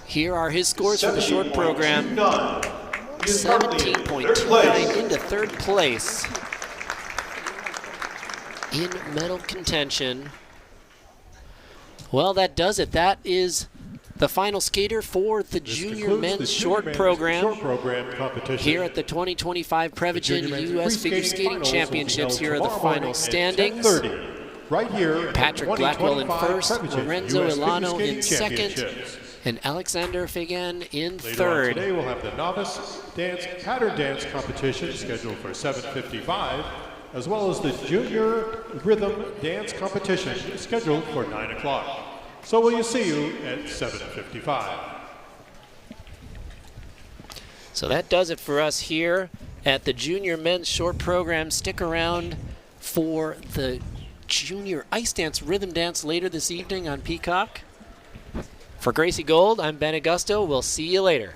Here are his scores for the short program. 17.29 into third place in medal contention. Well, that does it. That is the final skater for the junior men's short program here at the 2025 Prevagen U.S. Figure Skating Championships. Here are the final standings. Right here, Patrick Blackwell in first, Lorenzo Ilano in second, and Alexander Prevagen in third. Today we'll have the novice dance pattern dance competition scheduled for 7:55, as well as the junior rhythm dance competition scheduled for 9 o'clock. So will you see you at 7:55. So that does it for us here at the junior men's short program. Stick around for the junior ice dance rhythm dance later this evening on Peacock. For Gracie Gold, I'm Ben Augusto. We'll see you later.